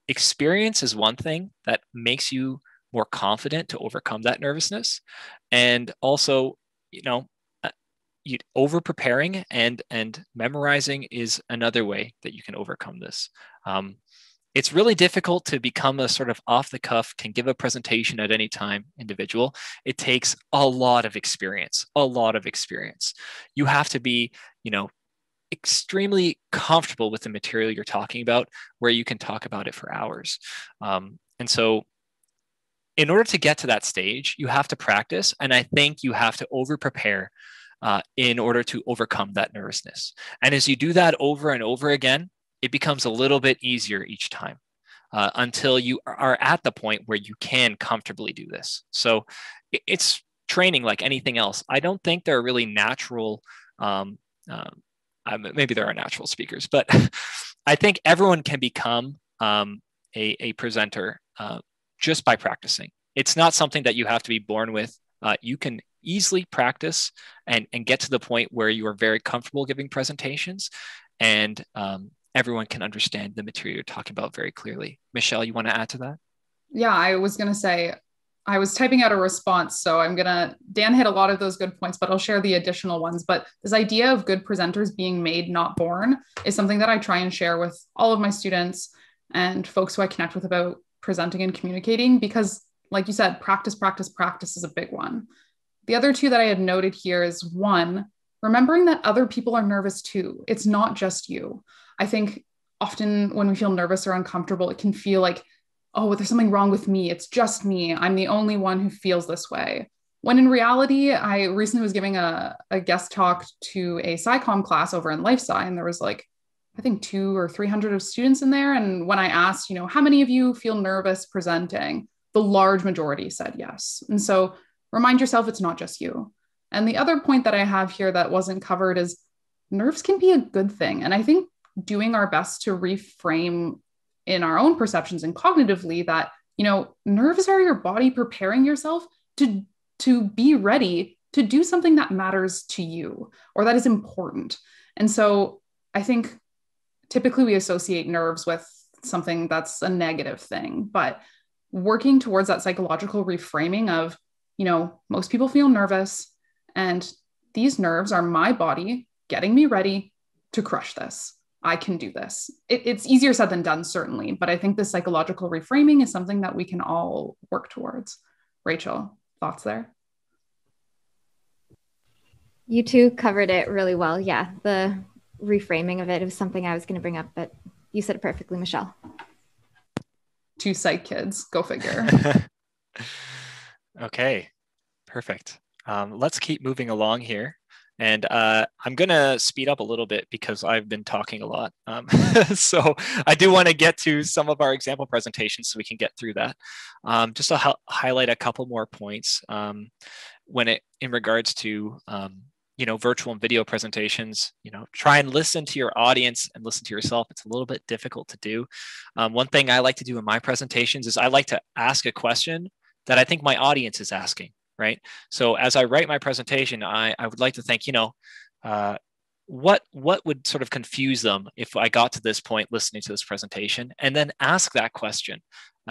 experience is one thing that makes you more confident to overcome that nervousness. And also, over preparing and memorizing is another way that you can overcome this. It's really difficult to become a sort of off the cuff, can give a presentation at any time individual. It takes a lot of experience, You have to be, extremely comfortable with the material you're talking about, where you can talk about it for hours. And so in order to get to that stage, you have to practice. And I think you have to over prepare in order to overcome that nervousness. And as you do that over and over again, it becomes a little bit easier each time until you are at the point where you can comfortably do this. So it's training like anything else. I don't think there are really natural, maybe there are natural speakers, but I think everyone can become a presenter just by practicing. it's not something that you have to be born with. You can easily practice and get to the point where you are very comfortable giving presentations, and everyone can understand the material you're talking about very clearly. Michelle, you want to add to that? Yeah, I was going to say, I was typing out a response, so Dan hit a lot of those good points, but I'll share the additional ones. But this idea of good presenters being made, not born, is something that I try and share with all of my students and folks who I connect with about presenting and communicating, because like you said, practice, practice, practice is a big one. The other two that I had noted here is, one, remembering that other people are nervous too. It's not just you. I think often when we feel nervous or uncomfortable, it can feel like, oh, there's something wrong with me. It's just me. I'm the only one who feels this way. When in reality, I recently was giving a guest talk to a SciComm class over in Life Sci, and there was like, I think 200 or 300 of students in there. And when I asked, how many of you feel nervous presenting? The large majority said yes. And so remind yourself it's not just you. And the other point that I have here that wasn't covered is nerves can be a good thing. And I think doing our best to reframe in our own perceptions and cognitively that, nerves are your body preparing yourself to be ready to do something that matters to you or that is important. And so I think typically we associate nerves with something that's a negative thing, but working towards that psychological reframing of, most people feel nervous, and these nerves are my body getting me ready to crush this. I can do this. It's easier said than done, certainly, but I think the psychological reframing is something that we can all work towards. Rachel, thoughts there? You two covered it really well. Yeah, the reframing of it is something I was going to bring up, but you said it perfectly, Michelle. 2 psych kids, go figure. Okay, perfect. Let's keep moving along here. And I'm going to speed up a little bit because I've been talking a lot. So I do want to get to some of our example presentations so we can get through that. Just to highlight a couple more points in regards to virtual and video presentations. Try and listen to your audience and listen to yourself. It's a little bit difficult to do. One thing I like to do in my presentations is I like to ask a question that I think my audience is asking. Right. So as I write my presentation, I would like to think, what would sort of confuse them if I got to this point listening to this presentation, and then ask that question,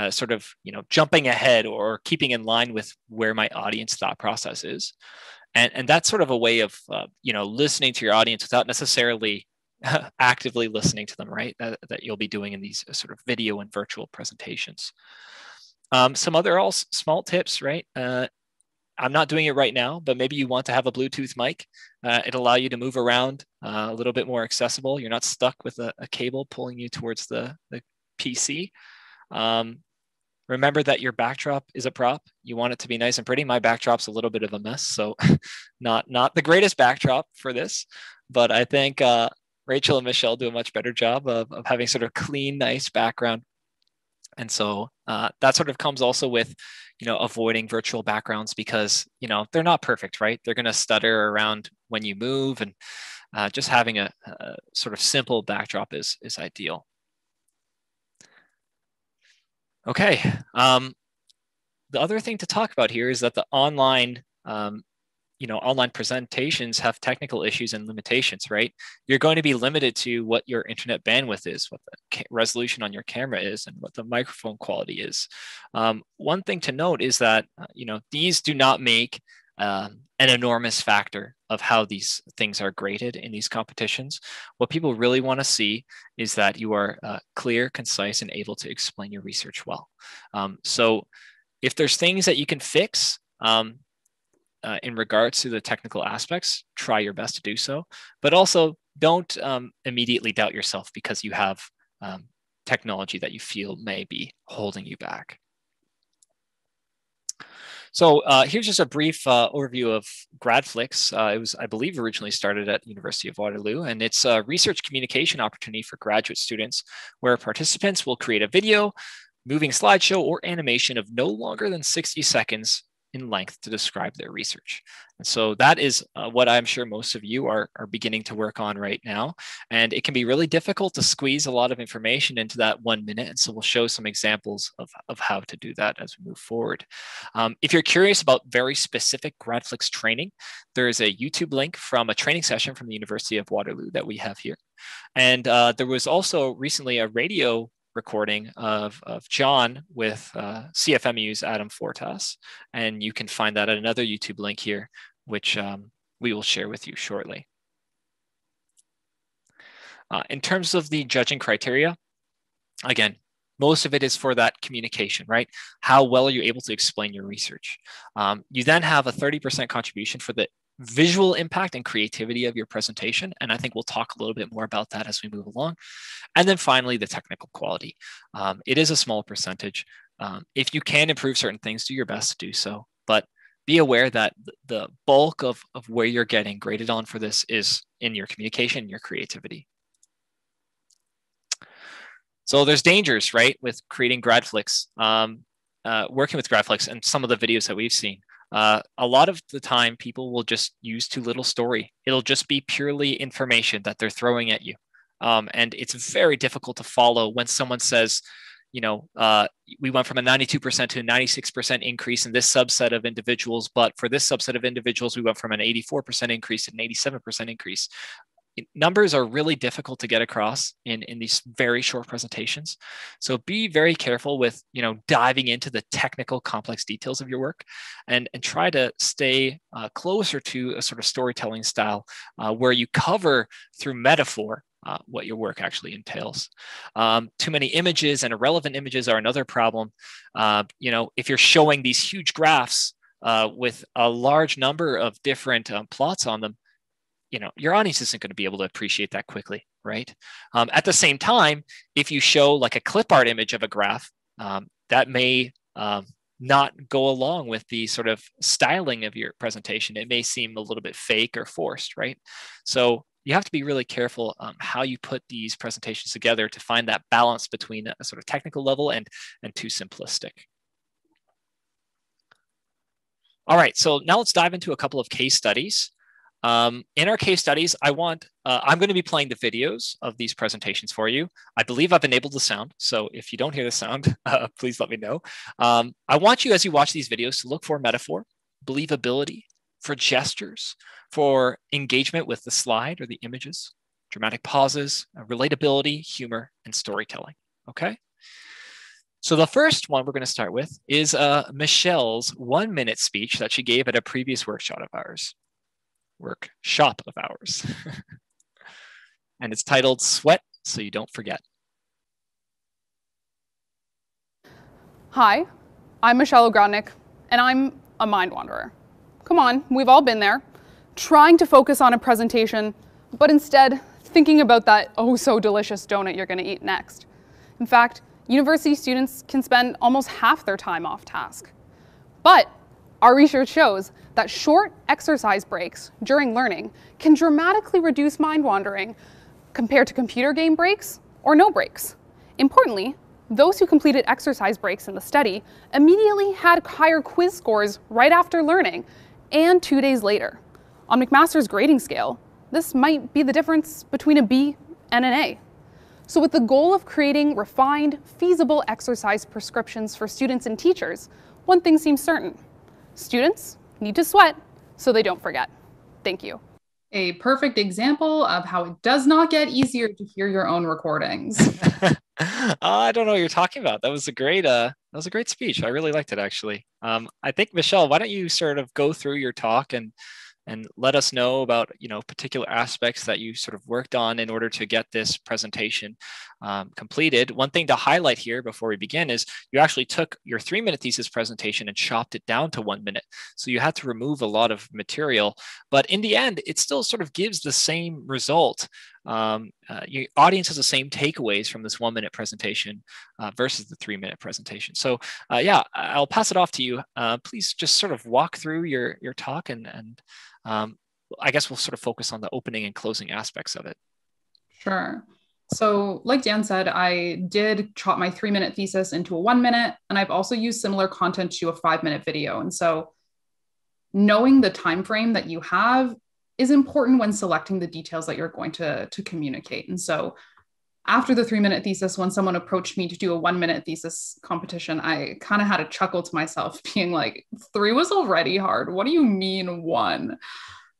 sort of, jumping ahead or keeping in line with where my audience thought process is. And that's sort of a way of, listening to your audience without necessarily actively listening to them, right? That you'll be doing in these sort of video and virtual presentations. Some other small tips, right? I'm not doing it right now, but maybe you want to have a Bluetooth mic. It'll allow you to move around a little bit more accessible. You're not stuck with a cable pulling you towards the PC. Remember that your backdrop is a prop. You want it to be nice and pretty. My backdrop's a little bit of a mess, so not the greatest backdrop for this, but I think Rachel and Michelle do a much better job of having sort of clean, nice background. And so that sort of comes also with, avoiding virtual backgrounds because, they're not perfect, right? They're going to stutter around when you move, and just having a sort of simple backdrop is ideal. Okay. The other thing to talk about here is that the online online presentations have technical issues and limitations, right? You're going to be limited to what your internet bandwidth is, what the resolution on your camera is, and what the microphone quality is. One thing to note is that, these do not make an enormous factor of how these things are graded in these competitions. What people really want to see is that you are clear, concise, and able to explain your research well. So if there's things that you can fix, in regards to the technical aspects, try your best to do so, but also don't immediately doubt yourself because you have technology that you feel may be holding you back. So here's just a brief overview of GradFlix. It was, I believe, originally started at the University of Waterloo, and it's a research communication opportunity for graduate students where participants will create a video, moving slideshow, or animation of no longer than 60 seconds in length to describe their research. And so that is what I'm sure most of you are beginning to work on right now. And it can be really difficult to squeeze a lot of information into that 1 minute. And so we'll show some examples of how to do that as we move forward. If you're curious about very specific GradFlix training, there is a YouTube link from a training session from the University of Waterloo that we have here. And there was also recently a radio recording of John with CFMU's Adam Fortais. And you can find that at another YouTube link here, which we will share with you shortly. In terms of the judging criteria, again, most of it is for that communication, right? How well are you able to explain your research? You then have a 30% contribution for the visual impact and creativity of your presentation. And I think we'll talk a little bit more about that as we move along. And then finally, the technical quality. It is a small percentage. If you can improve certain things, do your best to do so. But be aware that the bulk of where you're getting graded on for this is in your communication and your creativity. So there's dangers, right, with creating GradFlix, working with GradFlix and some of the videos that we've seen. A lot of the time, people will just use too little story. It'll just be purely information that they're throwing at you. And it's very difficult to follow when someone says, you know, we went from a 92% to a 96% increase in this subset of individuals, but for this subset of individuals, we went from an 84% increase to an 87% increase. Numbers are really difficult to get across in these very short presentations. So be very careful with, you know, diving into the technical complex details of your work and try to stay closer to a sort of storytelling style where you cover through metaphor what your work actually entails. Too many images and irrelevant images are another problem. You know, if you're showing these huge graphs with a large number of different plots on them, you know, your audience isn't going to be able to appreciate that quickly, right? At the same time, if you show like a clip art image of a graph, that may not go along with the sort of styling of your presentation. It may seem a little bit fake or forced, right? So you have to be really careful how you put these presentations together to find that balance between a sort of technical level and too simplistic. All right, so now let's dive into a couple of case studies. In our case studies, I'm going to be playing the videos of these presentations for you. I believe I've enabled the sound. So if you don't hear the sound, please let me know. I want you, as you watch these videos, to look for metaphor, believability, for gestures, for engagement with the slide or the images, dramatic pauses, relatability, humor, and storytelling. Okay. So the first one we're going to start with is Michelle's 1 minute speech that she gave at a previous workshop of ours. And it's titled Sweat So You Don't Forget. Hi, I'm Michelle Ogrodnik, and I'm a mind wanderer. Come on, we've all been there, trying to focus on a presentation, but instead thinking about that oh so delicious donut you're going to eat next. In fact, university students can spend almost half their time off task. But our research shows that short exercise breaks during learning can dramatically reduce mind wandering compared to computer game breaks or no breaks. Importantly, those who completed exercise breaks in the study immediately had higher quiz scores right after learning and 2 days later. On McMaster's grading scale, this might be the difference between a B and an A. So with the goal of creating refined, feasible exercise prescriptions for students and teachers, one thing seems certain. Students need to sweat so they don't forget. Thank you. A perfect example of how it does not get easier to hear your own recordings. I don't know what you're talking about. That was a great speech. I really liked it, actually. I think, Michelle, why don't you sort of go through your talk and let us know about, you know, particular aspects that you sort of worked on in order to get this presentation completed. One thing to highlight here before we begin is you actually took your 3 minute thesis presentation and chopped it down to 1 minute. So you had to remove a lot of material, but in the end, it still sort of gives the same result. Your audience has the same takeaways from this 1 minute presentation versus the 3 minute presentation. So yeah, I'll pass it off to you. Please just sort of walk through your talk and I guess we'll sort of focus on the opening and closing aspects of it. Sure. So like Dan said, I did chop my 3 minute thesis into a 1 minute, and I've also used similar content to a 5 minute video. And so knowing the time frame that you have is important when selecting the details that you're going to communicate. And so after the 3-minute thesis, when someone approached me to do a 1-minute thesis competition, I kind of had a chuckle to myself, being like, 3 was already hard. What do you mean 1?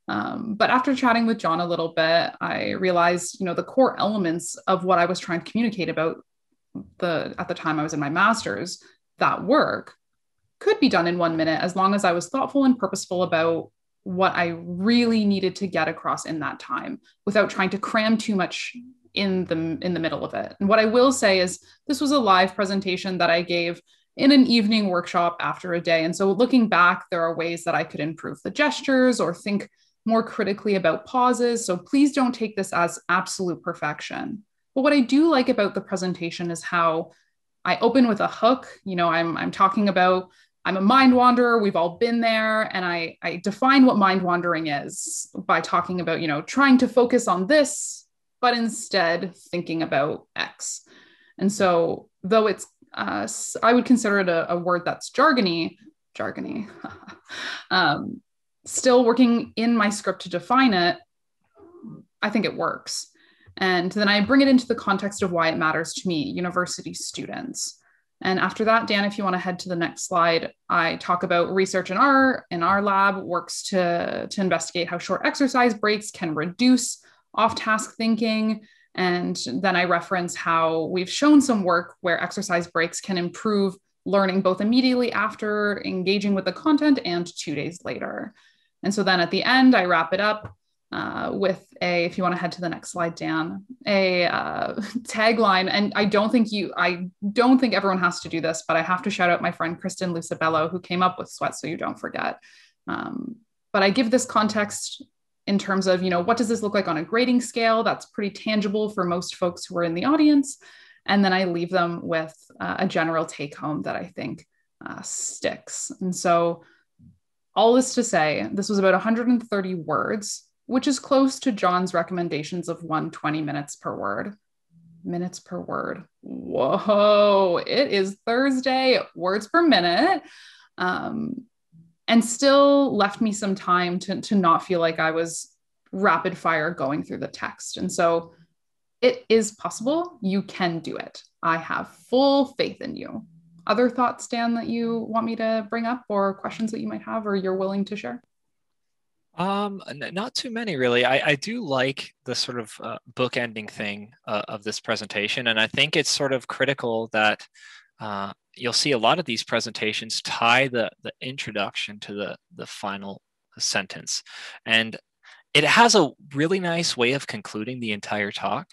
But after chatting with John a little bit, I realized, the core elements of what I was trying to communicate about at the time I was in my master's, that work could be done in 1 minute, as long as I was thoughtful and purposeful about what I really needed to get across in that time, without trying to cram too much in the middle of it. And what I will say is, this was a live presentation that I gave in an evening workshop after a day. And so looking back, there are ways that I could improve the gestures or think more critically about pauses. So please don't take this as absolute perfection. But what I do like about the presentation is how I open with a hook. I'm talking about, I'm a mind wanderer. We've all been there. And I define what mind wandering is by talking about, trying to focus on this, but instead thinking about X. And so though it's, I would consider it a word that's jargony, still working in my script to define it, I think it works. And then I bring it into the context of why it matters to me, university students. And after that, Dan, if you want to head to the next slide, I talk about research in our lab works to investigate how short exercise breaks can reduce off-task thinking. And then I reference how we've shown some work where exercise breaks can improve learning both immediately after engaging with the content and 2 days later. And so then at the end, I wrap it up with if you want to head to the next slide, Dan, a tagline. And I don't think everyone has to do this, but I have to shout out my friend Kristen Lucibello, who came up with Sweat So You Don't Forget. But I give this context in terms of, what does this look like on a grading scale? That's pretty tangible for most folks who are in the audience. And then I leave them with a general take home that I think sticks. And so all this to say, this was about 130 words, which is close to John's recommendations of 120 minutes per word. Minutes per word. Whoa, it is Thursday, words per minute. And still left me some time to not feel like I was rapid fire going through the text. And so it is possible. You can do it. I have full faith in you. Other thoughts, Dan, that you want me to bring up, or questions that you might have or you're willing to share? Not too many, really. I do like the sort of bookending thing of this presentation. And I think it's sort of critical that you'll see a lot of these presentations tie the introduction to the final sentence. And it has a really nice way of concluding the entire talk.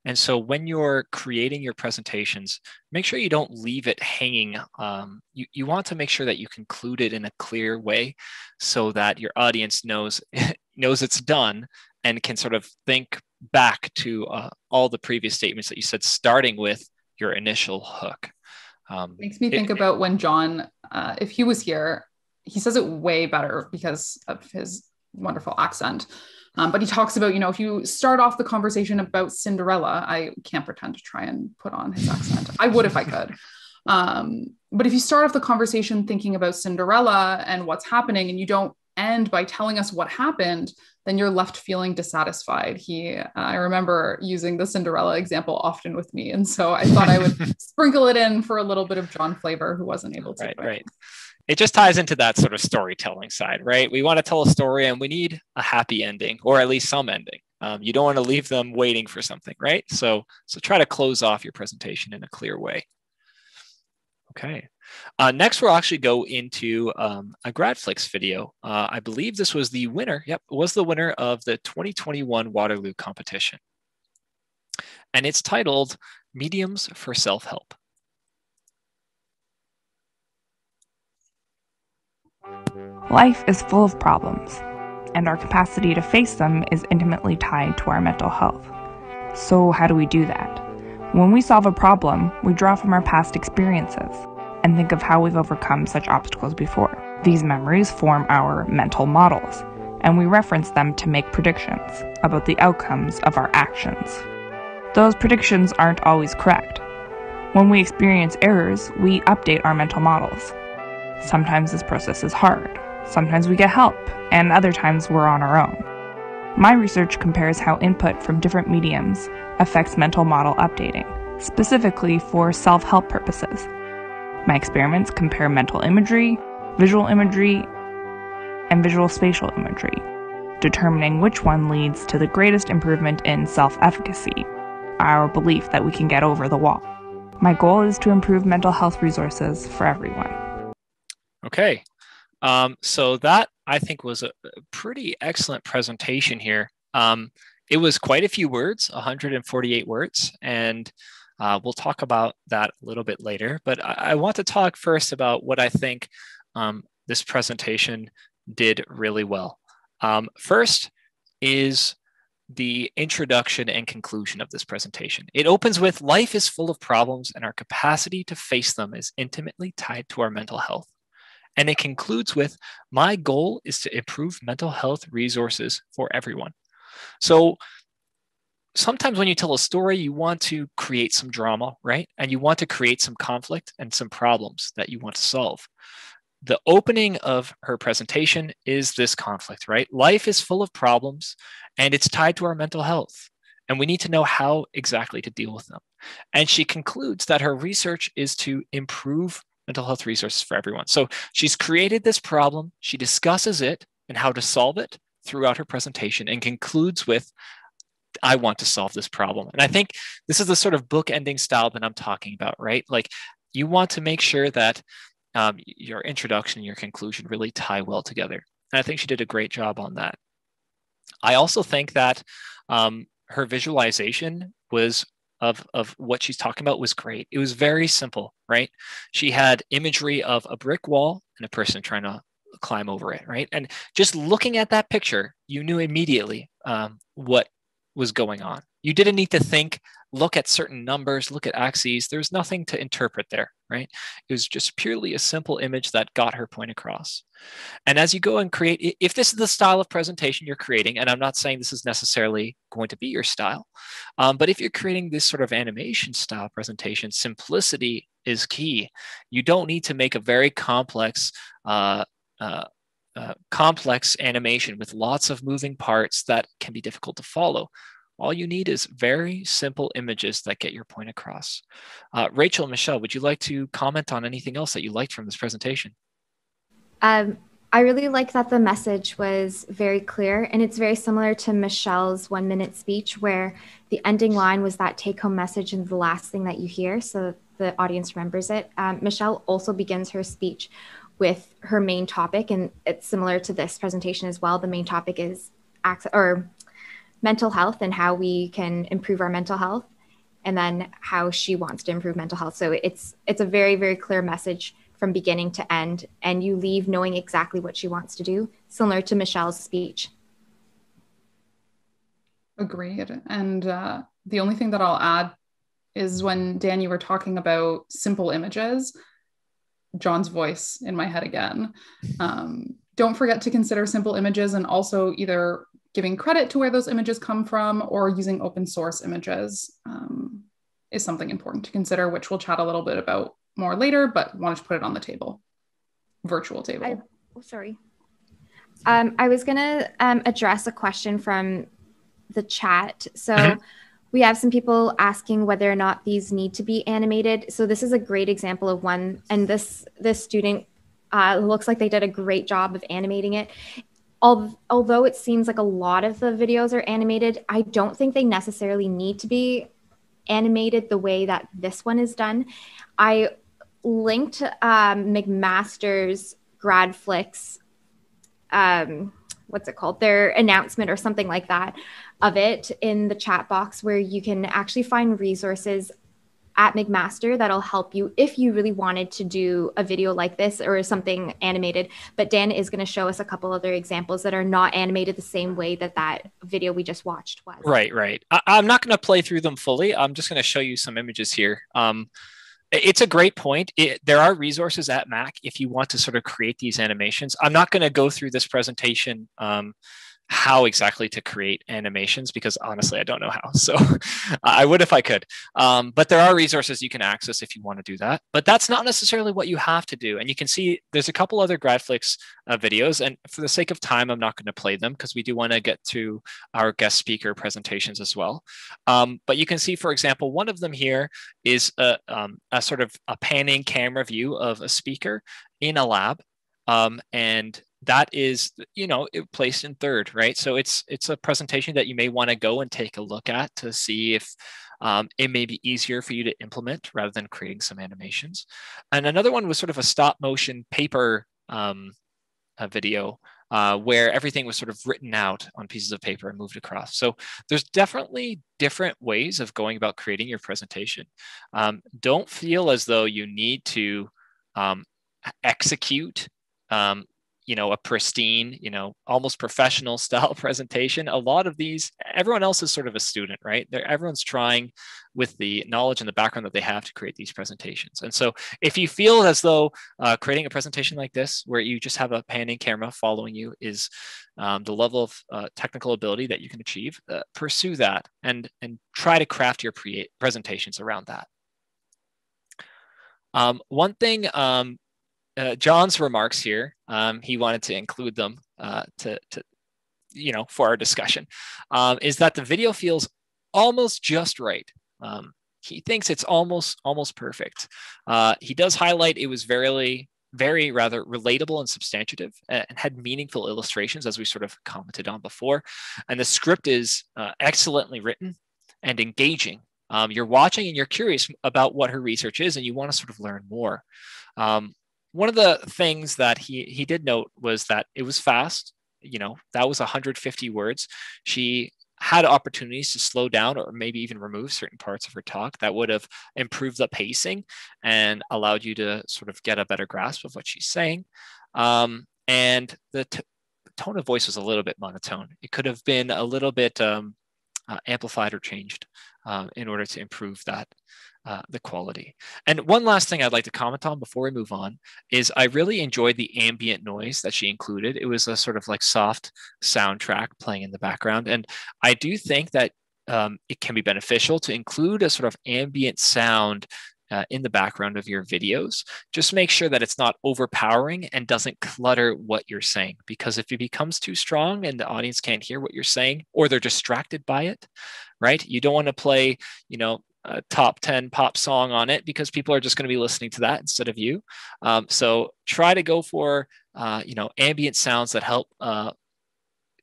And so when you're creating your presentations, make sure you don't leave it hanging. You want to make sure that you conclude it in a clear way so that your audience knows it's done and can sort of think back to all the previous statements that you said, starting with your initial hook. Makes me think about when John, if he was here, he says it way better because of his wonderful accent. But he talks about, if you start off the conversation about Cinderella, I can't pretend to try and put on his accent. I would if I could. But if you start off the conversation thinking about Cinderella and what's happening, and you don't end by telling us what happened, then you're left feeling dissatisfied. I remember using the Cinderella example often with me. And so I thought I would sprinkle it in for a little bit of John flavor, who wasn't able to. Right. It just ties into that sort of storytelling side, right? We want to tell a story and we need a happy ending, or at least some ending. You don't want to leave them waiting for something, right? So try to close off your presentation in a clear way. Okay. Next, we'll actually go into a GradFlix video. I believe this was the winner. Yep, it was the winner of the 2021 Waterloo competition. And it's titled Mediums for Self-Help. Life is full of problems, and our capacity to face them is intimately tied to our mental health. So how do we do that? When we solve a problem, we draw from our past experiences and think of how we've overcome such obstacles before. These memories form our mental models, and we reference them to make predictions about the outcomes of our actions. Those predictions aren't always correct. When we experience errors, we update our mental models. Sometimes this process is hard, Sometimes we get help, and other times we're on our own. My research compares how input from different mediums affects mental model updating, specifically for self-help purposes. My experiments compare mental imagery, and visual spatial imagery, determining which one leads to the greatest improvement in self-efficacy, our belief that we can get over the wall. My goal is to improve mental health resources for everyone. Okay, so that I think was a pretty excellent presentation here. It was quite a few words, 148 words, and we'll talk about that a little bit later. But I want to talk first about what I think this presentation did really well. First is the introduction and conclusion of this presentation. It opens with, life is full of problems and our capacity to face them is intimately tied to our mental health. And it concludes with, my goal is to improve mental health resources for everyone. So sometimes when you tell a story, you want to create some drama, right? And you want to create some conflict and some problems that you want to solve. The opening of her presentation is this conflict, right? Life is full of problems and it's tied to our mental health. And we need to know how exactly to deal with them. And she concludes that her research is to improve mental health resources for everyone. So she's created this problem, she discusses it and how to solve it throughout her presentation, and concludes with, I want to solve this problem. And I think this is the sort of book-ending style that I'm talking about, right? Like, you want to make sure that your introduction and your conclusion really tie well together. And I think she did a great job on that. I also think that her visualization was of what she's talking about was great. It was very simple, right? She had imagery of a brick wall and a person trying to climb over it, right? And just looking at that picture, you knew immediately what was going on. You didn't need to think, look at certain numbers, look at axes. There's nothing to interpret there, right? It was just purely a simple image that got her point across. And as you go and create, if this is the style of presentation you're creating, and I'm not saying this is necessarily going to be your style, but if you're creating this sort of animation style presentation, simplicity is key. You don't need to make a very complex animation with lots of moving parts that can be difficult to follow. All you need is very simple images that get your point across. Rachel, Michelle, would you like to comment on anything else that you liked from this presentation? I really like that the message was very clear, and it's very similar to Michelle's 1-minute speech, where the ending line was that take-home message and the last thing that you hear, so the audience remembers it. Michelle also begins her speech with her main topic, and it's similar to this presentation as well. The main topic is mental health and how we can improve our mental health, and then how she wants to improve mental health. So it's a very, very clear message from beginning to end, and you leave knowing exactly what she wants to do, similar to Michelle's speech. Agreed. And the only thing that I'll add is when, Dan, you were talking about simple images, John's voice in my head again. Don't forget to consider simple images, and also either giving credit to where those images come from or using open source images is something important to consider, which we'll chat a little bit about more later, but wanted to put it on the table, virtual table. I was going to address a question from the chat. So we have some people asking whether or not these need to be animated. So this is a great example of one, and this student looks like they did a great job of animating it. Although it seems like a lot of the videos are animated, I don't think they necessarily need to be animated the way that this one is done. I linked McMaster's GradFlix, what's it called? Their announcement or something like that of it in the chat box, where you can actually find resources at McMaster that'll help you if you really wanted to do a video like this or something animated. But Dan is going to show us a couple other examples that are not animated the same way that video we just watched was. Right. I'm not going to play through them fully. I'm just going to show you some images here. It's a great point. There are resources at Mac if you want to sort of create these animations. I'm not going to go through this presentation how exactly to create animations, because honestly, I don't know how. So I would if I could. But there are resources you can access if you want to do that. But that's not necessarily what you have to do. And you can see there's a couple other GradFlix videos. And for the sake of time, I'm not going to play them because we do want to get to our guest speaker presentations as well. But you can see, for example, one of them here is a sort of a panning camera view of a speaker in a lab. And that is, placed in third, right? So it's a presentation that you may want to go and take a look at to see if it may be easier for you to implement rather than creating some animations. And another one was sort of a stop motion paper video where everything was sort of written out on pieces of paper and moved across. So there's definitely different ways of going about creating your presentation. Don't feel as though you need to execute a pristine, almost professional style presentation. A lot of these, everyone else is sort of a student, right? Everyone's trying with the knowledge and the background that they have to create these presentations. And so if you feel as though creating a presentation like this, where you just have a panning camera following you, is the level of technical ability that you can achieve, pursue that and try to craft your presentations around that. One thing, John's remarks here, he wanted to include them for our discussion, is that the video feels almost just right. He thinks it's almost perfect. He does highlight it was very rather relatable and substantive and had meaningful illustrations, as we sort of commented on before. And the script is excellently written and engaging. You're watching and you're curious about what her research is and you want to sort of learn more. One of the things that he did note was that it was fast. That was 150 words. She had opportunities to slow down or maybe even remove certain parts of her talk that would have improved the pacing and allowed you to sort of get a better grasp of what she's saying. And the tone of voice was a little bit monotone. It could have been a little bit amplified or changed in order to improve that. The quality. And one last thing I'd like to comment on before we move on is I really enjoyed the ambient noise that she included. It was a sort of like soft soundtrack playing in the background. And I do think that it can be beneficial to include a sort of ambient sound in the background of your videos. Just make sure that it's not overpowering and doesn't clutter what you're saying, because if it becomes too strong and the audience can't hear what you're saying or they're distracted by it, right? You don't want to play, a top 10 pop song on it because people are just going to be listening to that instead of you. So try to go for, ambient sounds that help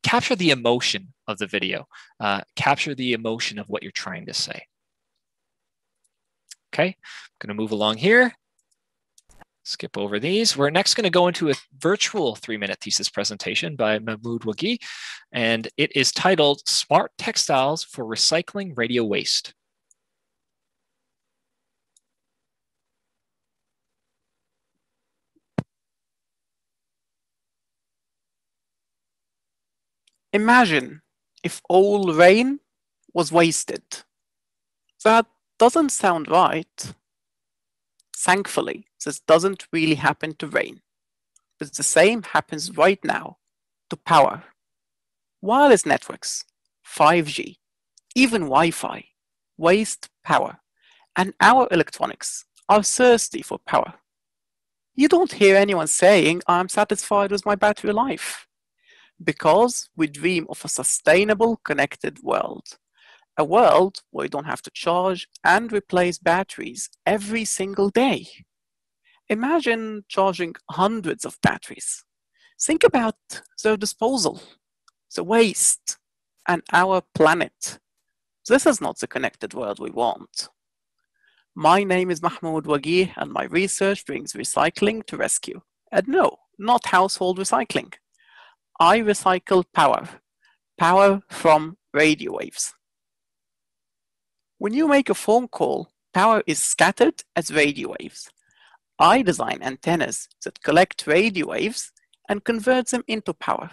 capture the emotion of the video, capture the emotion of what you're trying to say. Okay, I'm going to move along here. Skip over these. We're next going to go into a virtual 3-minute thesis presentation by Mahmoud Wagih, and it is titled Smart Textiles for Recycling Radio Waste. Imagine if all rain was wasted. That doesn't sound right. Thankfully, this doesn't really happen to rain, but the same happens right now to power. Wireless networks, 5G, even Wi-Fi, waste power, and our electronics are thirsty for power. You don't hear anyone saying, I'm satisfied with my battery life, because we dream of a sustainable, connected world. A world where you don't have to charge and replace batteries every single day. Imagine charging hundreds of batteries. Think about their disposal, the waste, and our planet. This is not the connected world we want. My name is Mahmoud Wagih, and my research brings recycling to rescue. And no, not household recycling. I recycle power from radio waves. When you make a phone call, power is scattered as radio waves. I design antennas that collect radio waves and convert them into power.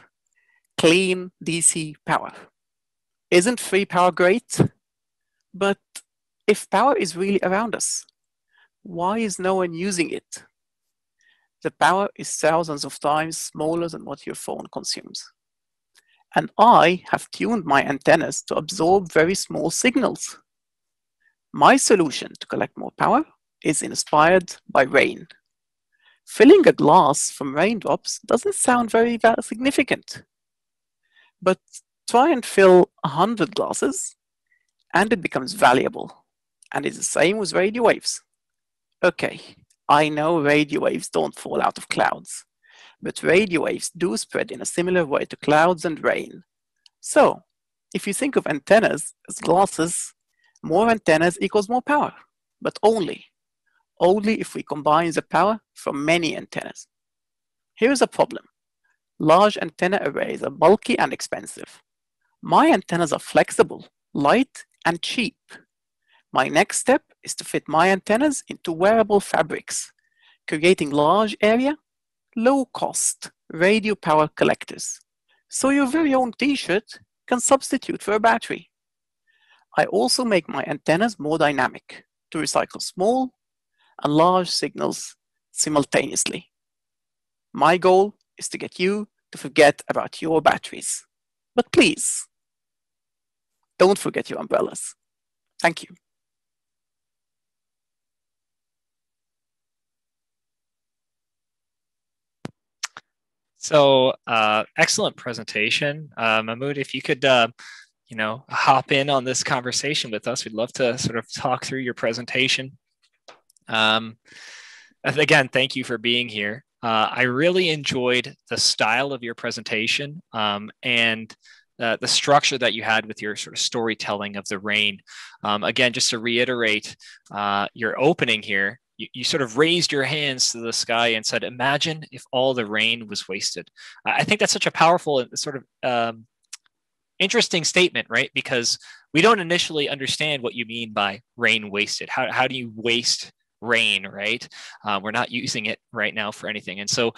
Clean DC power. Isn't free power great? But if power is really around us, why is no one using it? The power is thousands of times smaller than what your phone consumes. And I have tuned my antennas to absorb very small signals. My solution to collect more power is inspired by rain. Filling a glass from raindrops doesn't sound very significant. But try and fill 100 glasses, and it becomes valuable. And it's the same with radio waves. Okay, I know radio waves don't fall out of clouds, but radio waves do spread in a similar way to clouds and rain. So, if you think of antennas as glasses, more antennas equals more power, but only if we combine the power from many antennas. Here's a problem. Large antenna arrays are bulky and expensive. My antennas are flexible, light, and cheap. My next step is to fit my antennas into wearable fabrics, creating large area, low-cost radio power collectors, so your very own t-shirt can substitute for a battery. I also make my antennas more dynamic to recycle small and large signals simultaneously. My goal is to get you to forget about your batteries. But please, don't forget your umbrellas. Thank you. So excellent presentation. Mahmoud, if you could hop in on this conversation with us, we'd love to sort of talk through your presentation. Again, thank you for being here. I really enjoyed the style of your presentation and the structure that you had with your sort of storytelling of the rain. Again, just to reiterate your opening here, you sort of raised your hands to the sky and said, imagine if all the rain was wasted. I think that's such a powerful sort of interesting statement, right? Because we don't initially understand what you mean by rain wasted. How do you waste rain, right? We're not using it right now for anything. And so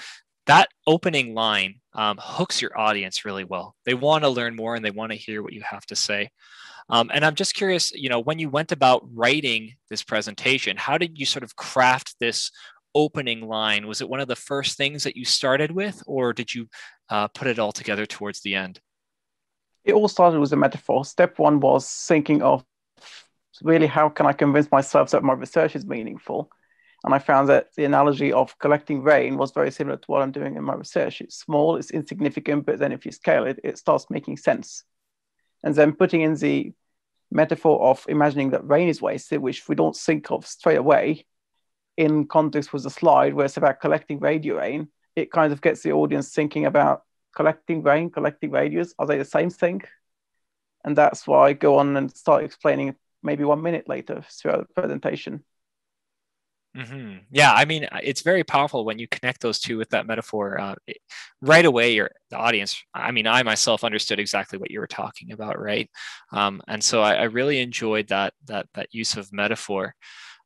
that opening line hooks your audience really well. They want to learn more and they want to hear what you have to say. And I'm just curious, when you went about writing this presentation, how did you sort of craft this opening line? Was it one of the first things that you started with, or did you put it all together towards the end? It all started with a metaphor. Step one was thinking of really how can I convince myself that my research is meaningful? And I found that the analogy of collecting rain was very similar to what I'm doing in my research. It's small, it's insignificant, but then if you scale it, it starts making sense. And then putting in the metaphor of imagining that rain is wasted, which we don't think of straight away, in context with the slide where it's about collecting radio rain, it kind of gets the audience thinking about collecting rain, collecting radios. Are they the same thing? And that's why I go on and start explaining it maybe 1 minute later throughout the presentation. Mm-hmm. Yeah, I mean, it's very powerful when you connect those two with that metaphor. Right away, the audience, I mean, I myself understood exactly what you were talking about, right? And so I really enjoyed that use of metaphor.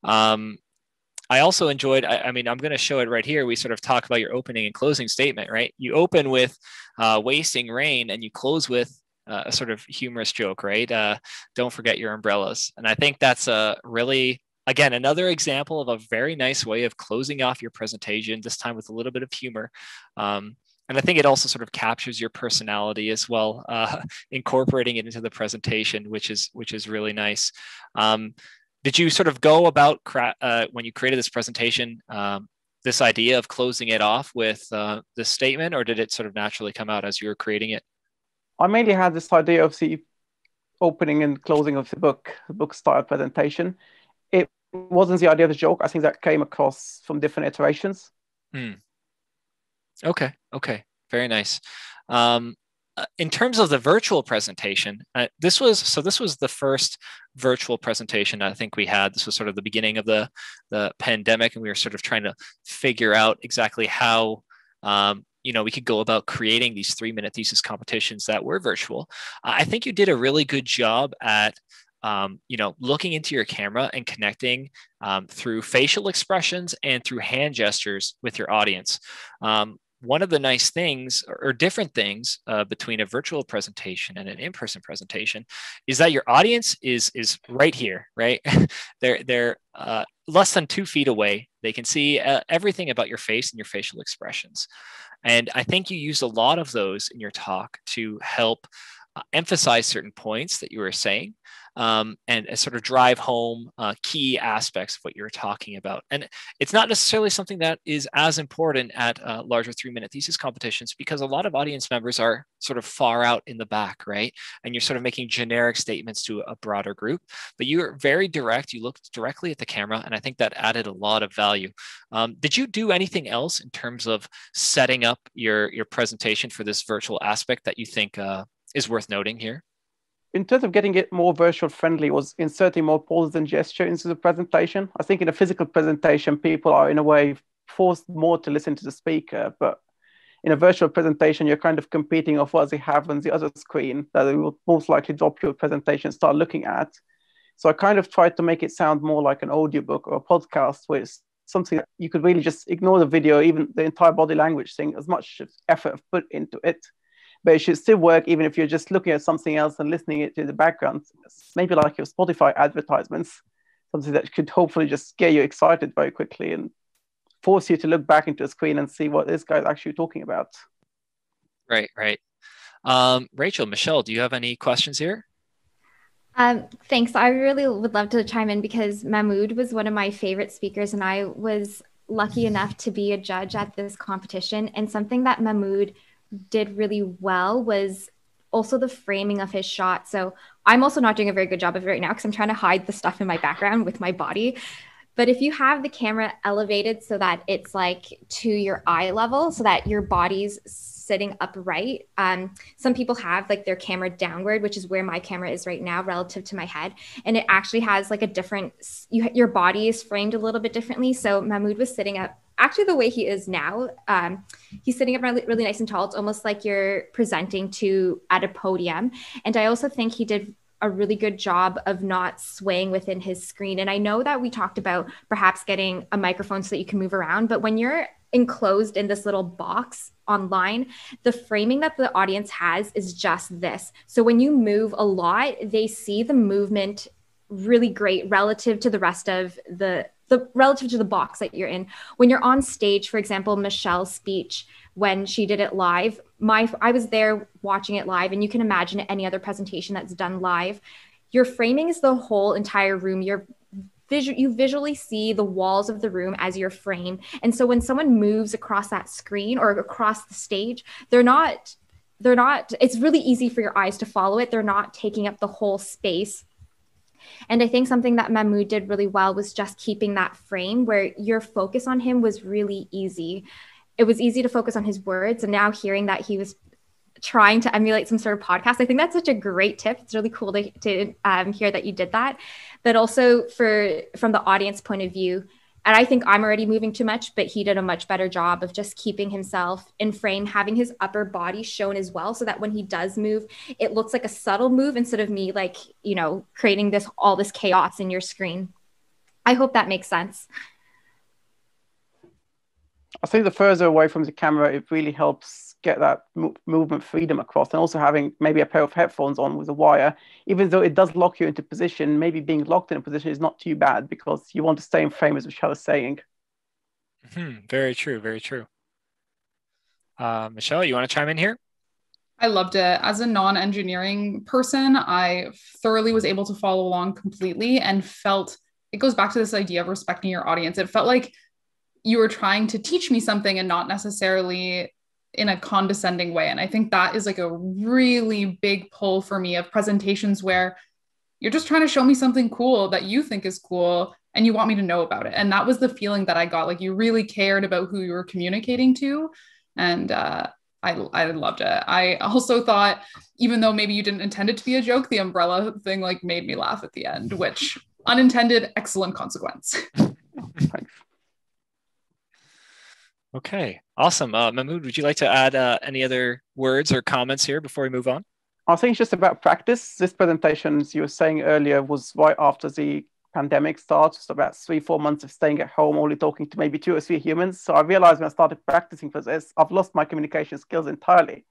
I also enjoyed, I mean, I'm going to show it right here. We sort of talk about your opening and closing statement, right? You open with wasting rain and you close with a sort of humorous joke, right? Don't forget your umbrellas. And I think that's a really, again, another example of a very nice way of closing off your presentation, this time with a little bit of humor. And I think it also sort of captures your personality as well, incorporating it into the presentation, which is really nice. Did you sort of go about, when you created this presentation, this idea of closing it off with this statement, or did it sort of naturally come out as you were creating it? I mainly had this idea of the opening and closing of the book style presentation. It wasn't the idea of the joke. I think that came across from different iterations. Okay, very nice. In terms of the virtual presentation, this was the first virtual presentation I think we had. This was sort of the beginning of the pandemic, and we were sort of trying to figure out exactly how we could go about creating these 3-minute thesis competitions that were virtual. I think you did a really good job at looking into your camera and connecting through facial expressions and through hand gestures with your audience. One of the nice things or different things between a virtual presentation and an in-person presentation is that your audience is right here, right? They're less than 2 feet away They can see everything about your face and your facial expressions. And I think you used a lot of those in your talk to help emphasize certain points that you were saying, and sort of drive home key aspects of what you were talking about. And it's not necessarily something that is as important at larger 3-minute thesis competitions, because a lot of audience members are sort of far out in the back, right? And you're sort of making generic statements to a broader group, but you were very direct. You looked directly at the camera, and I think that added a lot of value. Did you do anything else in terms of setting up your presentation for this virtual aspect that you think is worth noting here? In terms of getting it more virtual friendly, was inserting more pause and gesture into the presentation. I think in a physical presentation, people are in a way forced more to listen to the speaker, but in a virtual presentation, you're kind of competing off what they have on the other screen that they will most likely drop your presentation and start looking at. So I kind of tried to make it sound more like an audiobook or a podcast, where it's something that you could really just ignore the video, even the entire body language thing, as much effort put into it. But it should still work even if you're just looking at something else and listening it to the background. Maybe like your Spotify advertisements, something that could hopefully just get you excited very quickly and force you to look back into the screen and see what this guy's actually talking about. Right. Rachel, Michelle, do you have any questions here? Thanks. I really would love to chime in because Mahmoud was one of my favorite speakers, and I was lucky enough to be a judge at this competition. And something that Mahmoud did really well was also the framing of his shot. So I'm also not doing a very good job of it right now because I'm trying to hide the stuff in my background with my body. But if you have the camera elevated so that it's like to your eye level, so that your body's sitting upright. Some people have like their camera downward, which is where my camera is right now relative to my head. And it actually has like a different, your body is framed a little bit differently. So Mahmoud was sitting up actually the way he is now. He's sitting up really, really nice and tall. It's almost like you're presenting at a podium. And I also think he did a really good job of not swaying within his screen. And I know that we talked about perhaps getting a microphone so that you can move around, but when you're enclosed in this little box online, the framing that the audience has is just this. So when you move a lot, they see the movement really great relative to the rest of the relative to the box that you're in. When you're on stage, for example, Michelle's speech, when she did it live, I was there watching it live, and you can imagine any other presentation that's done live. Your framing is the whole entire room. You visually see the walls of the room as your frame. And so when someone moves across that screen or across the stage, it's really easy for your eyes to follow it. They're not taking up the whole space. And I think something that Mahmoud did really well was just keeping that frame where your focus on him was really easy. It was easy to focus on his words. And now hearing that he was trying to emulate some sort of podcast, I think that's such a great tip. It's really cool to hear that you did that. But also from the audience point of view, and I think I'm already moving too much, but he did a much better job of just keeping himself in frame, having his upper body shown as well, so that when he does move, it looks like a subtle move instead of me like, creating all this chaos in your screen. I hope that makes sense. I think the further away from the camera, it really helps get that movement freedom across. And also having maybe a pair of headphones on with a wire, even though it does lock you into position, maybe being locked in a position is not too bad because you want to stay in frame, as Michelle is saying. Very true, very true. Michelle, you want to chime in here? I loved it. As a non-engineering person, I thoroughly was able to follow along completely and felt, it goes back to this idea of respecting your audience. It felt like you were trying to teach me something and not necessarily in a condescending way. And I think that is like a really big pull for me of presentations where you're just trying to show me something cool that you think is cool and you want me to know about it. And that was the feeling that I got. Like you really cared about who you were communicating to. And I loved it. I also thought, even though maybe you didn't intend it to be a joke, the umbrella thing like made me laugh at the end, which unintended, excellent consequence. Thanks. Okay, awesome. Mahmoud, would you like to add any other words or comments here before we move on? I think it's just about practice. This presentation, as you were saying earlier, was right after the pandemic started, just about 3-4 months of staying at home, only talking to maybe 2 or 3 humans. So I realized when I started practicing for this, I've lost my communication skills entirely.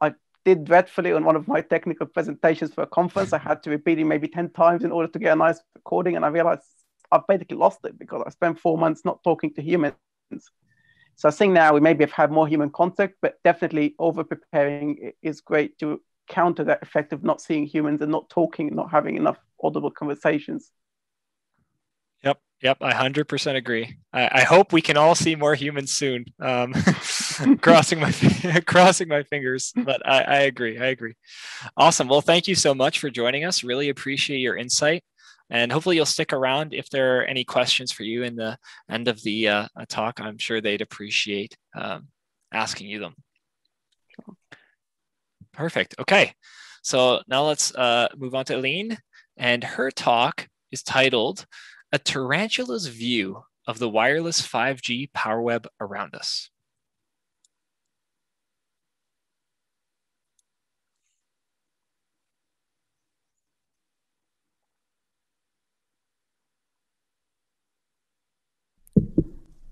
I did dreadfully on one of my technical presentations for a conference. I had to repeat it maybe 10 times in order to get a nice recording. And I realized I've basically lost it because I spent 4 months not talking to humans. So I think now we maybe have had more human contact, but definitely over preparing is great to counter that effect of not seeing humans and not talking and not having enough audible conversations. Yep, I 100% agree. I hope we can all see more humans soon. Crossing my fingers, but I agree. Awesome. Well, thank you so much for joining us. Really appreciate your insight, and hopefully you'll stick around if there are any questions for you in the end of the talk. I'm sure they'd appreciate asking you them. Perfect. Okay, so now let's move on to Aline, and her talk is titled "A Tarantula's View of the Wireless 5G Power Web Around Us."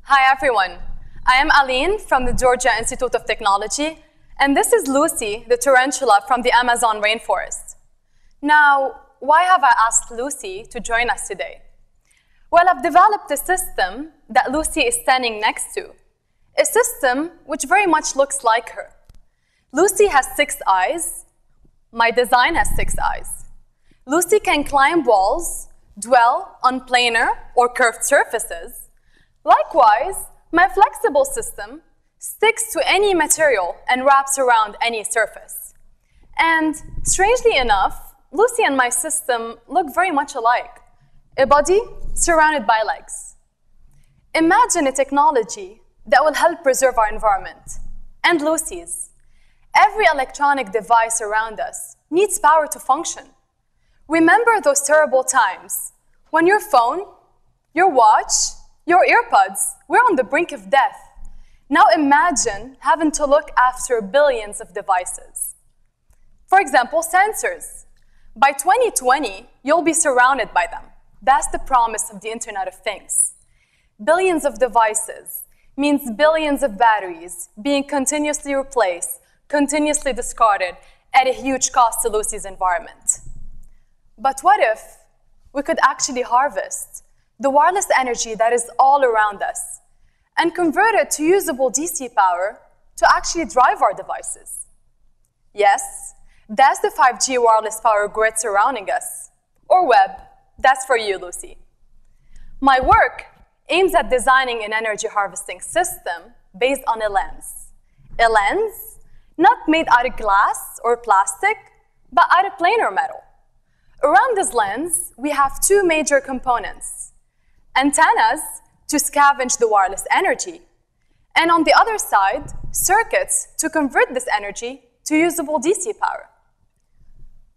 Hi everyone, I am Aline from the Georgia Institute of Technology, and this is Lucy, the tarantula from the Amazon rainforest. Now, why have I asked Lucy to join us today? Well, I've developed a system that Lucy is standing next to, a system which very much looks like her. Lucy has 6 eyes. My design has 6 eyes. Lucy can climb walls, dwell on planar or curved surfaces. Likewise, my flexible system sticks to any material and wraps around any surface. And strangely enough, Lucy and my system look very much alike. A body surrounded by legs. Imagine a technology that will help preserve our environment, and Lucy's. Every electronic device around us needs power to function. Remember those terrible times when your phone, your watch, your earbuds were on the brink of death. Now imagine having to look after billions of devices. For example, sensors. By 2020, you'll be surrounded by them. That's the promise of the Internet of Things. Billions of devices means billions of batteries being continuously replaced, continuously discarded at a huge cost to Lucy's environment. But what if we could actually harvest the wireless energy that is all around us and convert it to usable DC power to actually drive our devices? Yes, that's the 5G wireless power grid surrounding us, or web. That's for you, Lucy. My work aims at designing an energy harvesting system based on a lens. A lens not made out of glass or plastic, but out of planar metal. Around this lens, we have 2 major components: antennas to scavenge the wireless energy, and on the other side, circuits to convert this energy to usable DC power.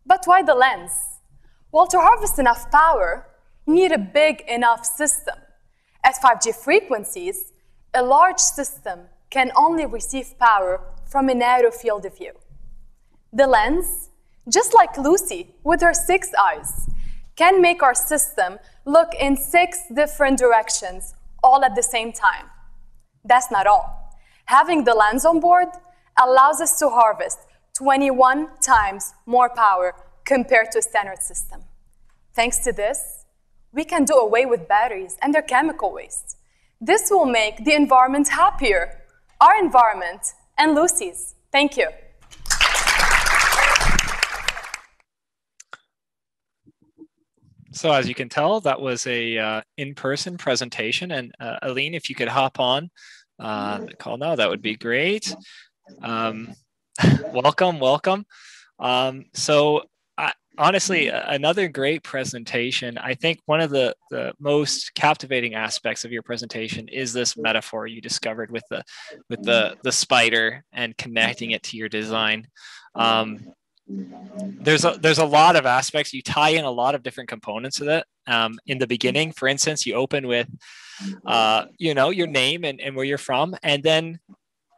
But why the lens? Well, to harvest enough power, you need a big enough system. At 5G frequencies, a large system can only receive power from a narrow field of view. The lens, just like Lucy with her 6 eyes, can make our system look in 6 different directions all at the same time. That's not all. Having the lens on board allows us to harvest 21 times more power compared to a standard system. Thanks to this, we can do away with batteries and their chemical waste. This will make the environment happier, our environment and Lucy's. Thank you. So as you can tell, that was a in-person presentation, and Aline, if you could hop on the call now, that would be great. Welcome. Honestly, another great presentation. I think one of the most captivating aspects of your presentation is this metaphor you discovered with the spider and connecting it to your design. There's a lot of aspects. You tie in a lot of different components of it. In the beginning, for instance, you open with your name and where you're from, and then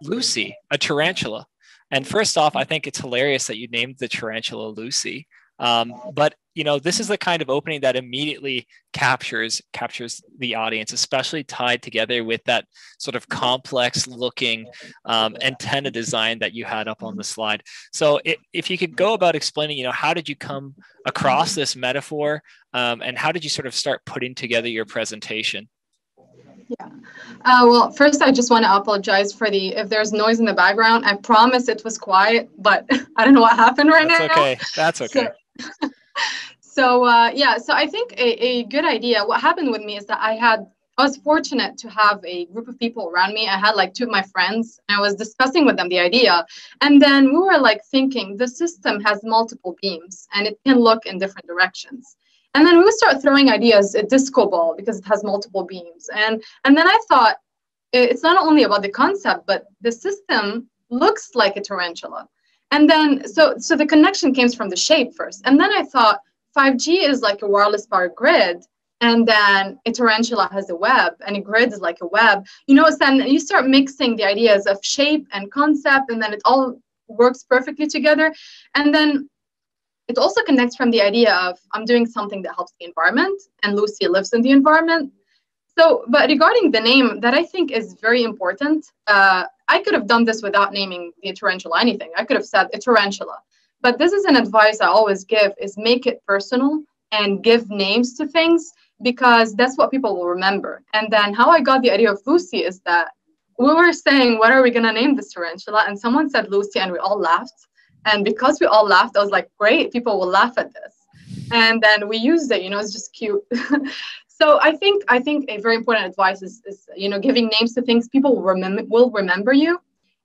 Lucy, a tarantula. And first off, I think it's hilarious that you named the tarantula Lucy. But this is the kind of opening that immediately captures the audience, especially tied together with that sort of complex looking antenna design that you had up on the slide. So if you could go about explaining, how did you come across this metaphor, and how did you sort of start putting together your presentation? Yeah. Well, first, I just want to apologize for if there's noise in the background. I promise it was quiet, but I don't know what happened right now. That's okay. So I think a good idea, what happened with me is that I was fortunate to have a group of people around me. I had like 2 of my friends, and I was discussing with them the idea. And then we were like thinking the system has multiple beams and it can look in different directions. And then we would start throwing ideas at disco ball because it has multiple beams. And then I thought it's not only about the concept, but the system looks like a tarantula. And then so the connection came from the shape first. And then I thought 5G is like a wireless power grid. And then a tarantula has a web, and a grid is like a web. So then you start mixing the ideas of shape and concept, and then it all works perfectly together. And then it also connects from the idea of I'm doing something that helps the environment, and Lucy lives in the environment. So, but regarding the name, that I think is very important. I could have done this without naming the tarantula anything. I could have said a tarantula. But this is an advice I always give, is make it personal and give names to things, because that's what people will remember. And then how I got the idea of Lucy is that we were saying, what are we going to name this tarantula? And someone said Lucy, and we all laughed. And because we all laughed, I was like, great, people will laugh at this. And then we used it, it's just cute. So I think a very important advice is giving names to things. People will remember you.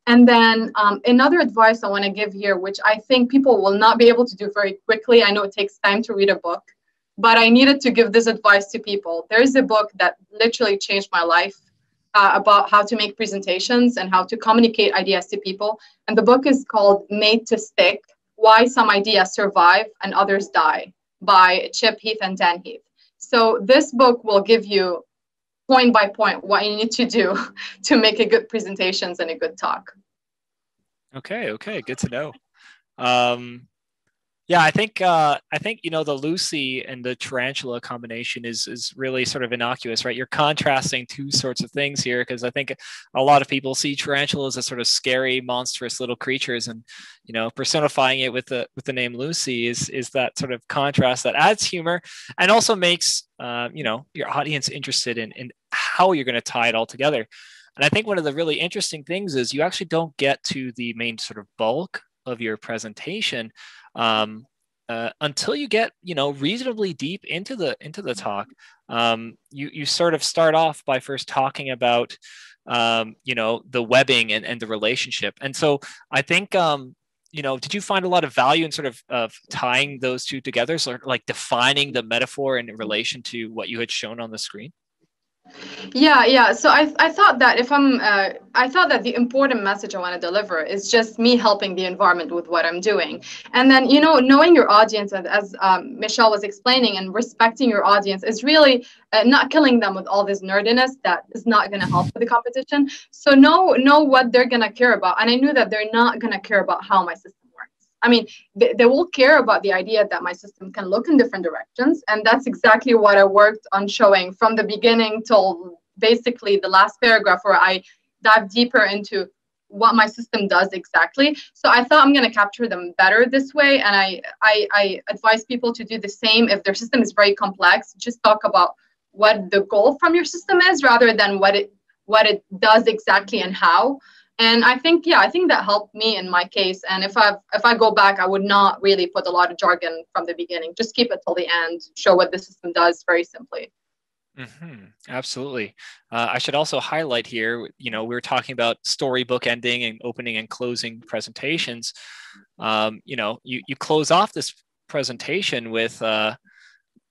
And then another advice I want to give here, which I think people will not be able to do very quickly. I know it takes time to read a book, but I needed to give this advice to people. There is a book that literally changed my life about how to make presentations and how to communicate ideas to people. And the book is called Made to Stick: Why Some Ideas Survive and Others Die, by Chip Heath and Dan Heath. So this book will give you point by point what you need to do to make a good presentations and a good talk. Okay, good to know. Yeah, I think the Lucy and the tarantula combination is really sort of innocuous, right? You're contrasting 2 sorts of things here, because I think a lot of people see tarantulas as sort of scary, monstrous little creatures, and personifying it with the name Lucy is that sort of contrast that adds humor and also makes your audience interested in how you're going to tie it all together. And I think one of the really interesting things is you actually don't get to the main sort of bulk of your presentation until you get reasonably deep into the talk. You sort of start off by first talking about the webbing and the relationship. And so I think did you find a lot of value in sort of tying those 2 together, so like defining the metaphor in relation to what you had shown on the screen? Yeah. So I thought that I thought that the important message I want to deliver is just me helping the environment with what I'm doing. And then, knowing your audience, as Michelle was explaining, and respecting your audience is really not killing them with all this nerdiness that is not going to help with the competition. So know what they're going to care about. And I knew that they're not going to care about how my system works. I mean, they will care about the idea that my system can look in different directions. And that's exactly what I worked on showing from the beginning till basically the last paragraph, where I dive deeper into what my system does exactly. So I thought I'm going to capture them better this way. And I advise people to do the same. If their system is very complex, just talk about what the goal from your system is rather than what it does exactly and how. And I think that helped me in my case. And if I go back, I would not really put a lot of jargon from the beginning. Just keep it till the end. Show what the system does very simply. Mm-hmm. Absolutely. I should also highlight here, we were talking about storybook ending and opening and closing presentations. You close off this presentation with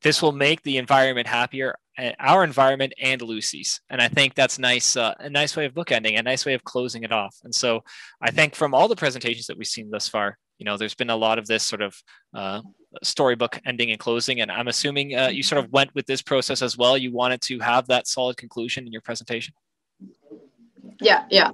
this will make the environment happier, our environment and Lucy's. And I think that's nice, a nice way of bookending, a nice way of closing it off. And so I think from all the presentations that we've seen thus far, there's been a lot of this sort of storybook ending and closing. And I'm assuming you sort of went with this process as well. You wanted to have that solid conclusion in your presentation. Yeah.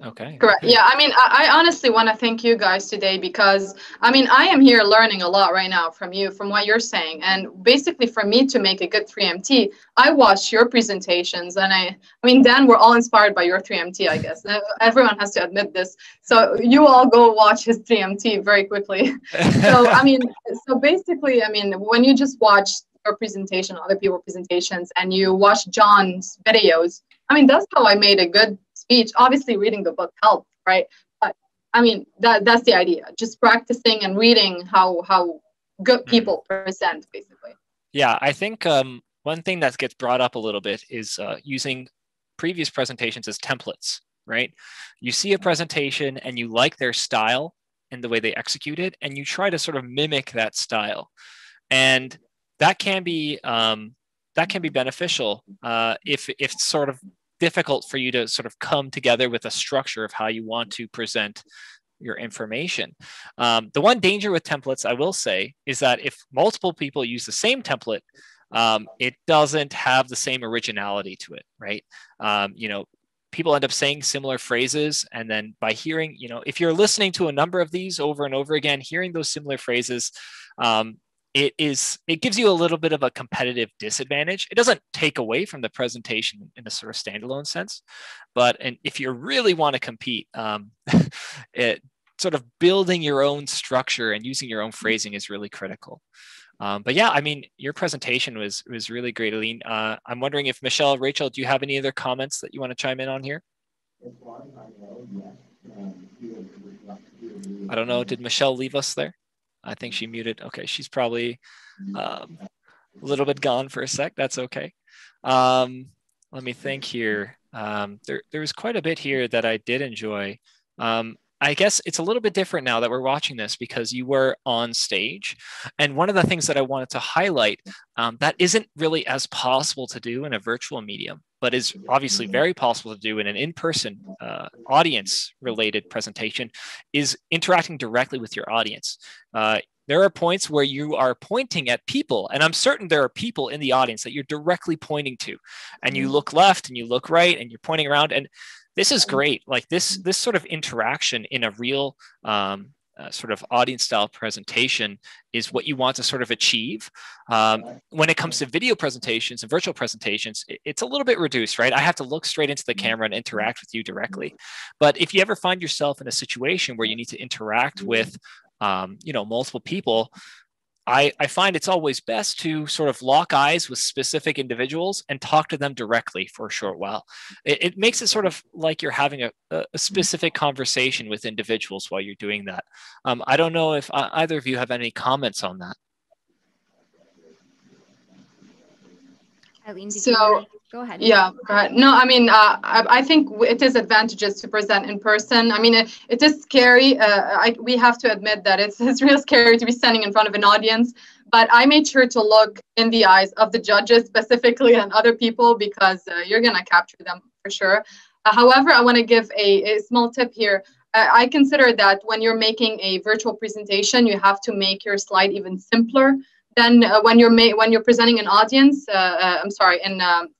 Okay. Correct. Yeah. I mean, I honestly want to thank you guys today because, I mean, I am here learning a lot right now from you, from what you're saying. And basically, for me to make a good 3MT, I watched your presentations. And I mean, Dan, we're all inspired by your 3MT, I guess. Everyone has to admit this. So you all go watch his 3MT very quickly. So, I mean, so basically, I mean, when you just watch your presentation, other people's presentations, and you watch John's videos, I mean, that's how I made a good speech. Obviously, reading the book helped, right? But I mean, that's the idea. Just practicing and reading how good people present, basically. Yeah, I think one thing that gets brought up a little bit is using previous presentations as templates, right? You see a presentation and you like their style and the way they execute it, and you try to sort of mimic that style, and that can be beneficial if it's sort of difficult for you to sort of come together with a structure of how you want to present your information. The one danger with templates, I will say, is that if multiple people use the same template, it doesn't have the same originality to it, right? You know, people end up saying similar phrases, and then by hearing, you know, if you're listening to a number of these over and over again, hearing those similar phrases, it gives you a little bit of a competitive disadvantage. It doesn't take away from the presentation in a sort of standalone sense, but if you really want to compete, sort of building your own structure and using your own phrasing is really critical. But yeah, I mean, your presentation was really great, Aline. I'm wondering if Michelle, Rachel, do you have any other comments that you want to chime in on here? I don't know. Did Michelle leave us there? I think she muted. Okay, she's probably a little bit gone for a sec. That's okay. Let me think here. There was quite a bit here that I did enjoy. I guess it's a little bit different now that we're watching this because you were on stage. And one of the things that I wanted to highlight that isn't really as possible to do in a virtual medium, but is obviously very possible to do in an in-person audience-related presentation, is interacting directly with your audience. There are points where you are pointing at people, and I'm certain there are people in the audience that you're directly pointing to, and you look left and you look right and you're pointing around, and this is great. Like this sort of interaction in a real sort of audience style presentation is what you want to sort of achieve. When it comes to video presentations and virtual presentations, it's a little bit reduced, right? I have to look straight into the camera and interact with you directly. But if you ever find yourself in a situation where you need to interact with you know, multiple people, I find it's always best to sort of lock eyes with specific individuals and talk to them directly for a short while. It makes it sort of like you're having a specific conversation with individuals while you're doing that. I don't know if either of you have any comments on that. Aline, go ahead. Yeah, go ahead. No, I mean, I think it is advantages to present in person. I mean, it is scary. We have to admit that it's real scary to be standing in front of an audience. But I made sure to look in the eyes of the judges specifically and other people because you're going to capture them for sure. However, I want to give a small tip here. I consider that when you're making a virtual presentation, you have to make your slide even simpler than when you're presenting an audience.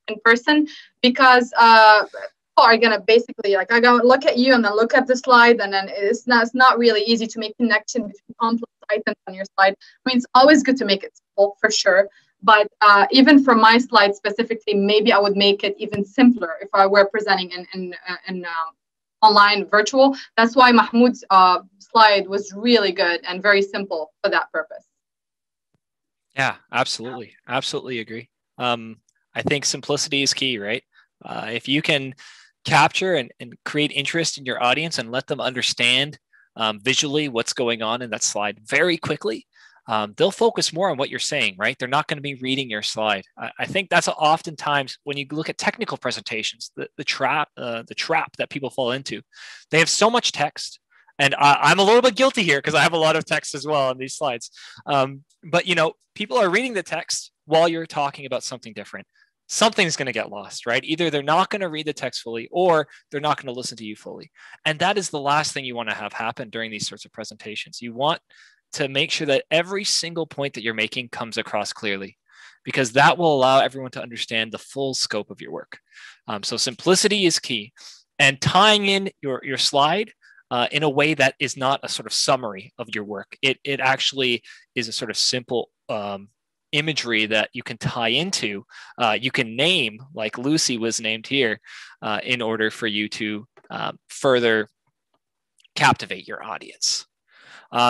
In person, because people are gonna basically like, I gotta look at you and then look at the slide, and then it's not really easy to make connection between complex items on your slide. I mean, it's always good to make it simple for sure, but even for my slide specifically, maybe I would make it even simpler if I were presenting in online virtual. That's why Mahmoud's slide was really good and very simple for that purpose. Yeah, absolutely. Absolutely agree. I think simplicity is key, right? If you can capture and create interest in your audience and let them understand visually what's going on in that slide very quickly, they'll focus more on what you're saying, right? They're not going to be reading your slide. I think that's oftentimes when you look at technical presentations, the trap that people fall into. They have so much text. And I'm a little bit guilty here because I have a lot of text as well on these slides. But, you know, people are reading the text while you're talking about something different. Something's going to get lost, right? Either they're not going to read the text fully or they're not going to listen to you fully. And that is the last thing you want to have happen during these sorts of presentations. You want to make sure that every single point that you're making comes across clearly, because that will allow everyone to understand the full scope of your work. So simplicity is key. and tying in your slide in a way that is not a sort of summary of your work. It actually is a sort of simple imagery that you can tie into. You can name, like Lucy was named here, in order for you to further captivate your audience.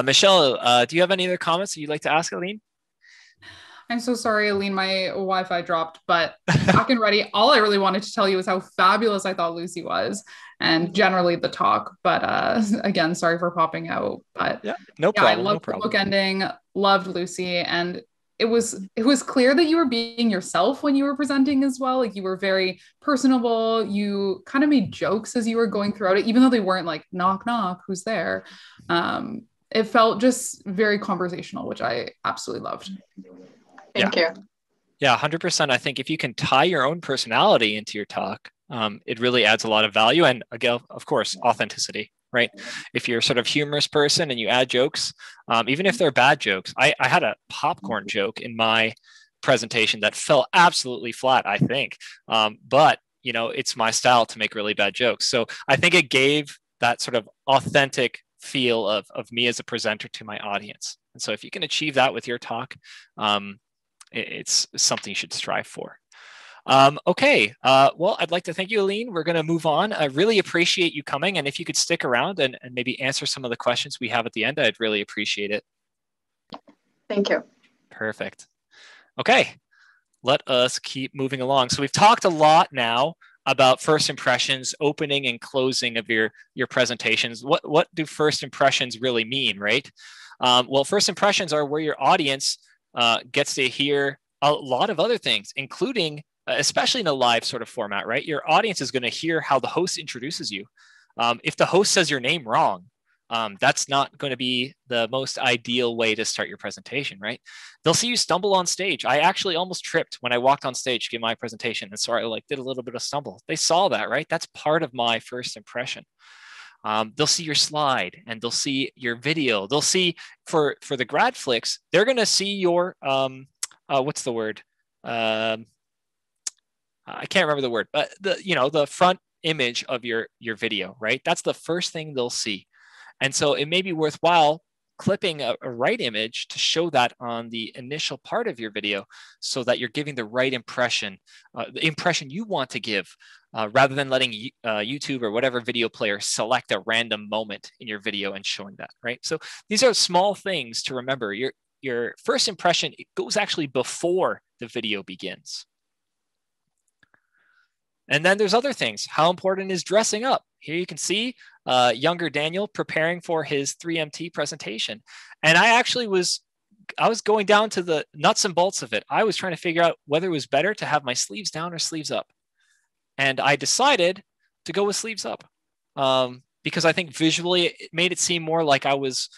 Michelle, do you have any other comments that you'd like to ask Aline? I'm so sorry, Aline, my Wi-Fi dropped, but back and ready. All I really wanted to tell you was how fabulous I thought Lucy was, and generally the talk. But again, sorry for popping out. But yeah, no problem. I loved the book ending, loved Lucy, and it was clear that you were being yourself when you were presenting as well. Like, you were very personable. You kind of made jokes as you were going throughout it, even though they weren't like knock knock, who's there. It felt just very conversational, which I absolutely loved. Thank you. Yeah, 100%. I think if you can tie your own personality into your talk, it really adds a lot of value. And again, of course, authenticity, right? If you're a sort of humorous person and you add jokes, even if they're bad jokes, I had a popcorn joke in my presentation that fell absolutely flat, I think. But, you know, it's my style to make really bad jokes. So I think it gave that sort of authentic feel of me as a presenter to my audience. And so if you can achieve that with your talk, it's something you should strive for. Okay, well, I'd like to thank you, Aline. We're going to move on. I really appreciate you coming. And if you could stick around and maybe answer some of the questions we have at the end, I'd really appreciate it. Thank you. Perfect. Okay, let us keep moving along. So we've talked a lot now about first impressions, opening and closing of your presentations. What do first impressions really mean, right? Well, first impressions are where your audience gets to hear a lot of other things, including, especially in a live sort of format, right? Your audience is going to hear how the host introduces you. If the host says your name wrong, that's not going to be the most ideal way to start your presentation, right? They'll see you stumble on stage. I actually almost tripped when I walked on stage to give my presentation, and so I did a little bit of stumble. They saw that, right? That's part of my first impression. They'll see your slide and they'll see your video. They'll see for the grad flicks, they're going to see your, what's the word? I can't remember the word, but the front image of your video, right? That's the first thing they'll see. And so it may be worthwhile clipping a right image to show that on the initial part of your video so that you're giving the right impression, the impression you want to give, rather than letting YouTube or whatever video player select a random moment in your video and showing that, right? So these are small things to remember. Your first impression, it goes actually before the video begins. And then there's other things. How important is dressing up? Here you can see younger Daniel preparing for his 3MT presentation. And I was going down to the nuts and bolts of it. I was trying to figure out whether it was better to have my sleeves down or sleeves up. And I decided to go with sleeves up because I think visually it made it seem more like I was,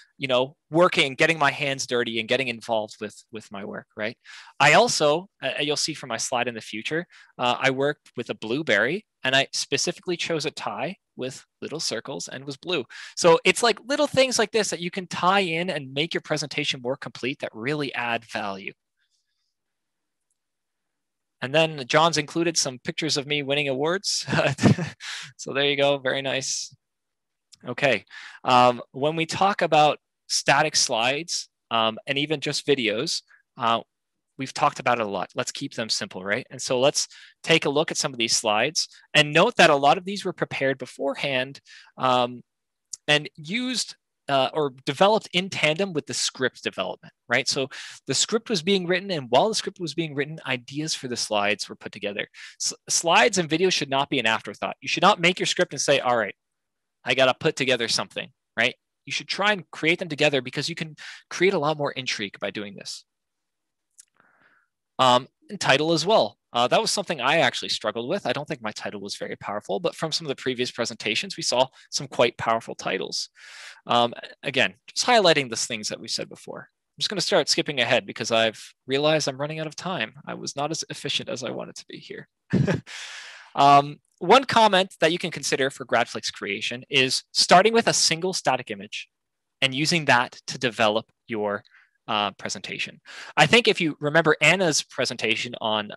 working, getting my hands dirty and getting involved with my work, right? I also, you'll see from my slide in the future, I worked with a blueberry and I specifically chose a tie with little circles and was blue. So it's like little things like this that you can tie in and make your presentation more complete that really add value. And then John's included some pictures of me winning awards. So there you go, very nice. Okay, when we talk about static slides and even just videos, we've talked about it a lot. Let's keep them simple, right? And so let's take a look at some of these slides and note that a lot of these were prepared beforehand and used or developed in tandem with the script development, right? So the script was being written, and while the script was being written, ideas for the slides were put together. Slides and videos should not be an afterthought. You should not make your script and say, all right, I got to put together something, right? You should try and create them together because you can create a lot more intrigue by doing this. And title as well. That was something I actually struggled with. I don't think my title was very powerful, but from some of the previous presentations, we saw some quite powerful titles. Again, just highlighting the things that we said before. I'm just going to start skipping ahead because I've realized I'm running out of time. I was not as efficient as I wanted to be here. One comment that you can consider for GradFlix creation is starting with a single static image and using that to develop your presentation. I think if you remember Anna's presentation on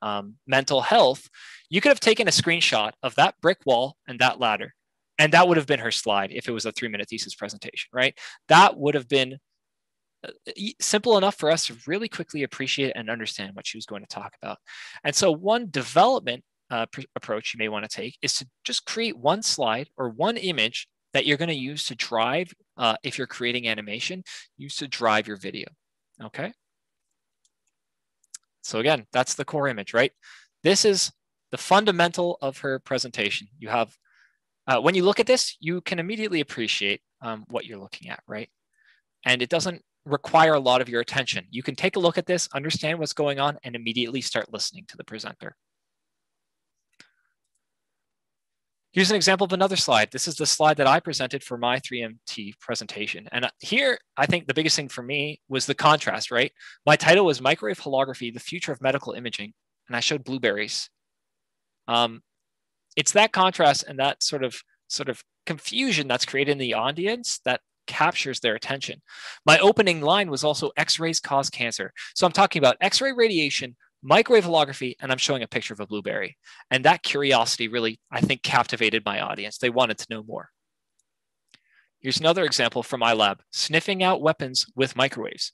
mental health, you could have taken a screenshot of that brick wall and that ladder, And that would have been her slide if it was a 3-minute thesis presentation, right? That would have been simple enough for us to really quickly appreciate and understand what she was going to talk about. And so one development approach you may want to take is to just create one slide or one image that you're going to use to drive, if you're creating animation, use to drive your video, okay? So again, that's the core image, right? This is the fundamental of her presentation. You have, when you look at this, you can immediately appreciate what you're looking at, right? And it doesn't require a lot of your attention. You can take a look at this, understand what's going on, and immediately start listening to the presenter. Here's an example of another slide. This is the slide that I presented for my 3MT presentation. And here, I think the biggest thing for me was the contrast, right? My title was Microwave Holography, the Future of Medical Imaging. And I showed blueberries. It's that contrast and that sort of confusion that's created in the audience that captures their attention. My opening line was also X-rays cause cancer. So I'm talking about X-ray radiation, microwave holography, and I'm showing a picture of a blueberry. And that curiosity really, I think, captivated my audience. They wanted to know more. Here's another example from my lab, sniffing out weapons with microwaves.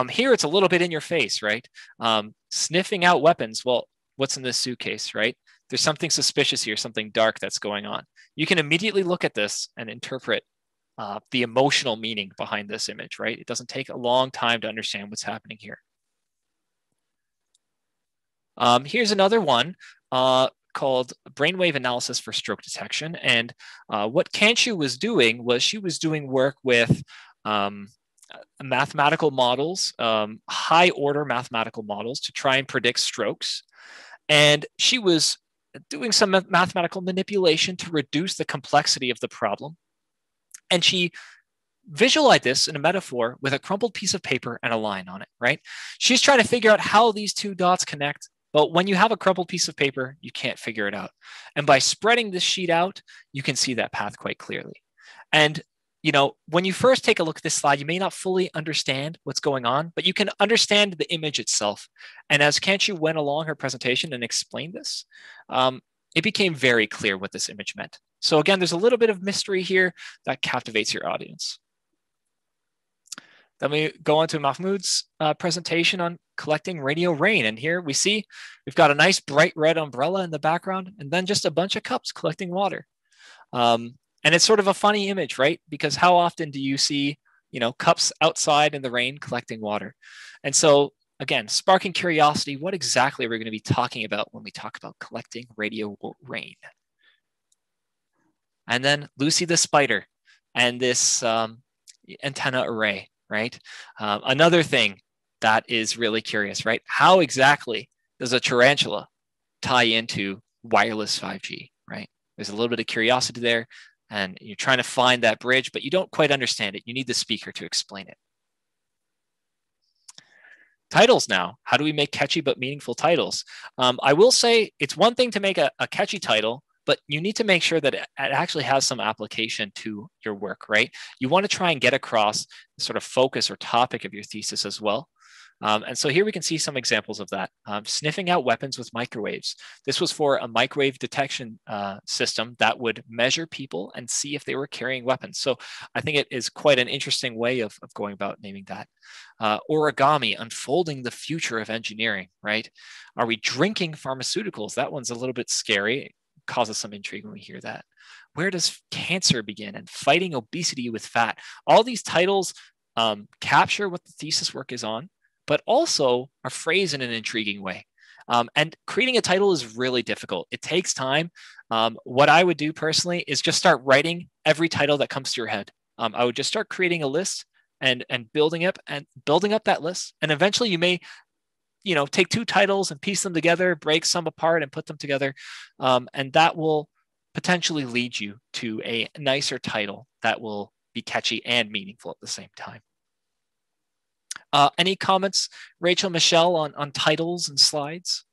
Here it's a little bit in your face, right? Sniffing out weapons, well, what's in this suitcase, right? There's something suspicious here, something dark that's going on. You can immediately look at this and interpret the emotional meaning behind this image, right? It doesn't take a long time to understand what's happening here. Here's another one called Brainwave Analysis for Stroke Detection. And what Canxiu was doing was she was doing work with mathematical models, high order mathematical models to try and predict strokes. And she was doing some mathematical manipulation to reduce the complexity of the problem. And she visualized this in a metaphor with a crumpled piece of paper and a line on it, right? She's trying to figure out how these two dots connect. But when you have a crumpled piece of paper, you can't figure it out. And by spreading this sheet out, you can see that path quite clearly. And you know, when you first take a look at this slide, you may not fully understand what's going on, but you can understand the image itself. And as Canxiu went along her presentation and explained this, it became very clear what this image meant. So again, there's a little bit of mystery here that captivates your audience. Then we go on to Mahmoud's presentation on collecting radio rain. And here we see we've got a nice bright red umbrella in the background and then just a bunch of cups collecting water. And it's sort of a funny image, right? Because how often do you see, you know, cups outside in the rain collecting water? And so again, sparking curiosity, what exactly are we going to be talking about when we talk about collecting radio rain? And then Lucy the spider and this antenna array, right? Another thing that is really curious, right? How exactly does a tarantula tie into wireless 5G, right? There's a little bit of curiosity there and you're trying to find that bridge, but you don't quite understand it. You need the speaker to explain it. Titles now. How do we make catchy but meaningful titles? I will say it's one thing to make a catchy title, but you need to make sure that it actually has some application to your work, right? You want to try and get across the sort of focus or topic of your thesis as well. And so here we can see some examples of that. Sniffing out weapons with microwaves. This was for a microwave detection system that would measure people and see if they were carrying weapons. So I think it is quite an interesting way of going about naming that. Origami, unfolding the future of engineering, right? Are we drinking pharmaceuticals? That one's a little bit scary. It causes some intrigue when we hear that. Where does cancer begin? And fighting obesity with fat. All these titles capture what the thesis work is on, but also are phrased in an intriguing way. And creating a title is really difficult. It takes time. What I would do personally is just start writing every title that comes to your head. I would just start creating a list and building up that list. And eventually you may, you know, take two titles and piece them together, break some apart and put them together. And that will potentially lead you to a nicer title that will be catchy and meaningful at the same time. Any comments, Rachel, Michelle, on titles and slides?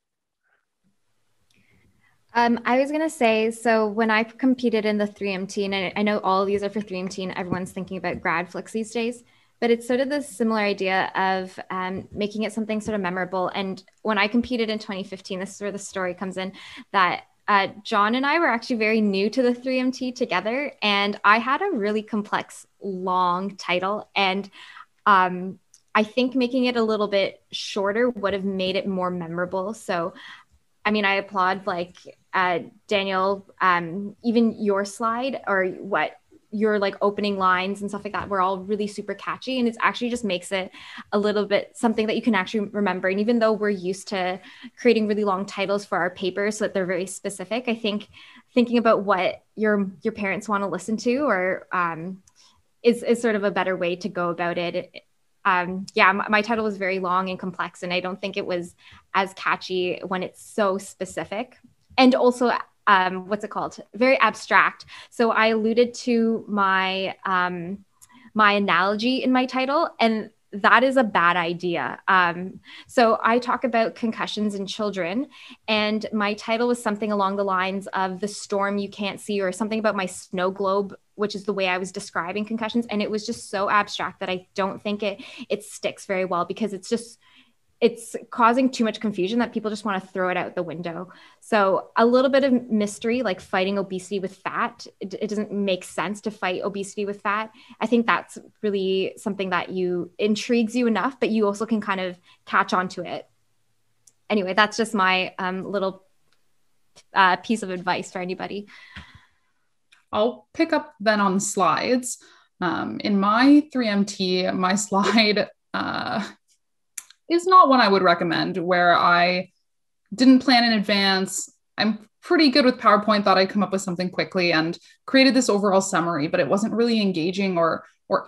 I was going to say, so when I competed in the 3MT, and I know all of these are for 3MT and everyone's thinking about grad flicks these days, but it's sort of the similar idea of making it something sort of memorable. And when I competed in 2015, this is where the story comes in, that John and I were actually very new to the 3MT together, and I had a really complex, long title, and I think making it a little bit shorter would have made it more memorable. So, I mean, I applaud like Daniel, even your slide or what your like opening lines and stuff like that were all really super catchy, and it's actually just makes it a little bit something that you can actually remember. And even though we're used to creating really long titles for our papers so that they're very specific, I think thinking about what your parents want to listen to or is sort of a better way to go about it. My title was very long and complex, and I don't think it was as catchy when it's so specific. And also, what's it called? Very abstract. So I alluded to my my analogy in my title, and that is a bad idea. So I talk about concussions in children, and my title was something along the lines of the storm you can't see, or something about my snow globe, which is the way I was describing concussions. And it was just so abstract that I don't think it sticks very well, because it's causing too much confusion that people just want to throw it out the window. So a little bit of mystery, like fighting obesity with fat. It doesn't make sense to fight obesity with fat. I think that's really something that intrigues you enough, but you also can kind of catch on to it. Anyway, that's just my little piece of advice for anybody. I'll pick up then on slides. In my 3MT, my slide is not one I would recommend, where I didn't plan in advance. I'm pretty good with PowerPoint, thought I'd come up with something quickly and created this overall summary, but it wasn't really engaging or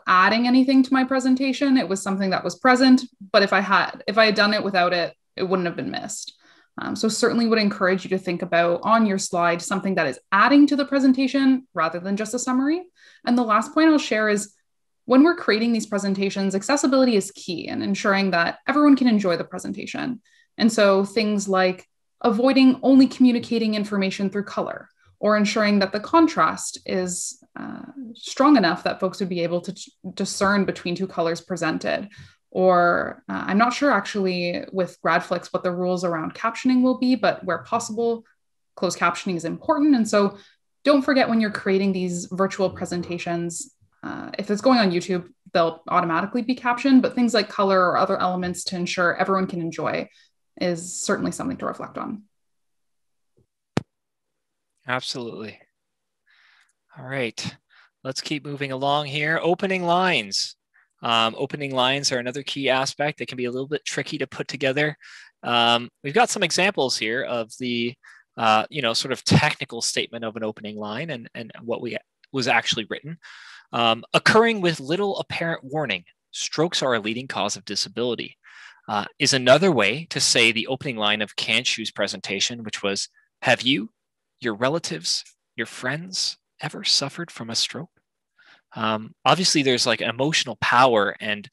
adding anything to my presentation. It was something that was present, but if I had done it without it, it wouldn't have been missed. So certainly would encourage you to think about on your slide something that is adding to the presentation rather than just a summary. And the last point I'll share is, when we're creating these presentations, accessibility is key in ensuring that everyone can enjoy the presentation. And so things like avoiding only communicating information through color, or ensuring that the contrast is strong enough that folks would be able to discern between two colors presented. Or I'm not sure actually with Gradflix what the rules around captioning will be, but where possible, closed captioning is important. And so don't forget, when you're creating these virtual presentations, if it's going on YouTube, they'll automatically be captioned, but things like color or other elements to ensure everyone can enjoy is certainly something to reflect on. Absolutely. All right, let's keep moving along here. Opening lines. Opening lines are another key aspect. They can be a little bit tricky to put together. We've got some examples here of the sort of technical statement of an opening line and what was actually written. Occurring with little apparent warning, strokes are a leading cause of disability, is another way to say the opening line of Canxiu's presentation, which was, have you, your relatives, your friends ever suffered from a stroke? Obviously, there's like emotional power and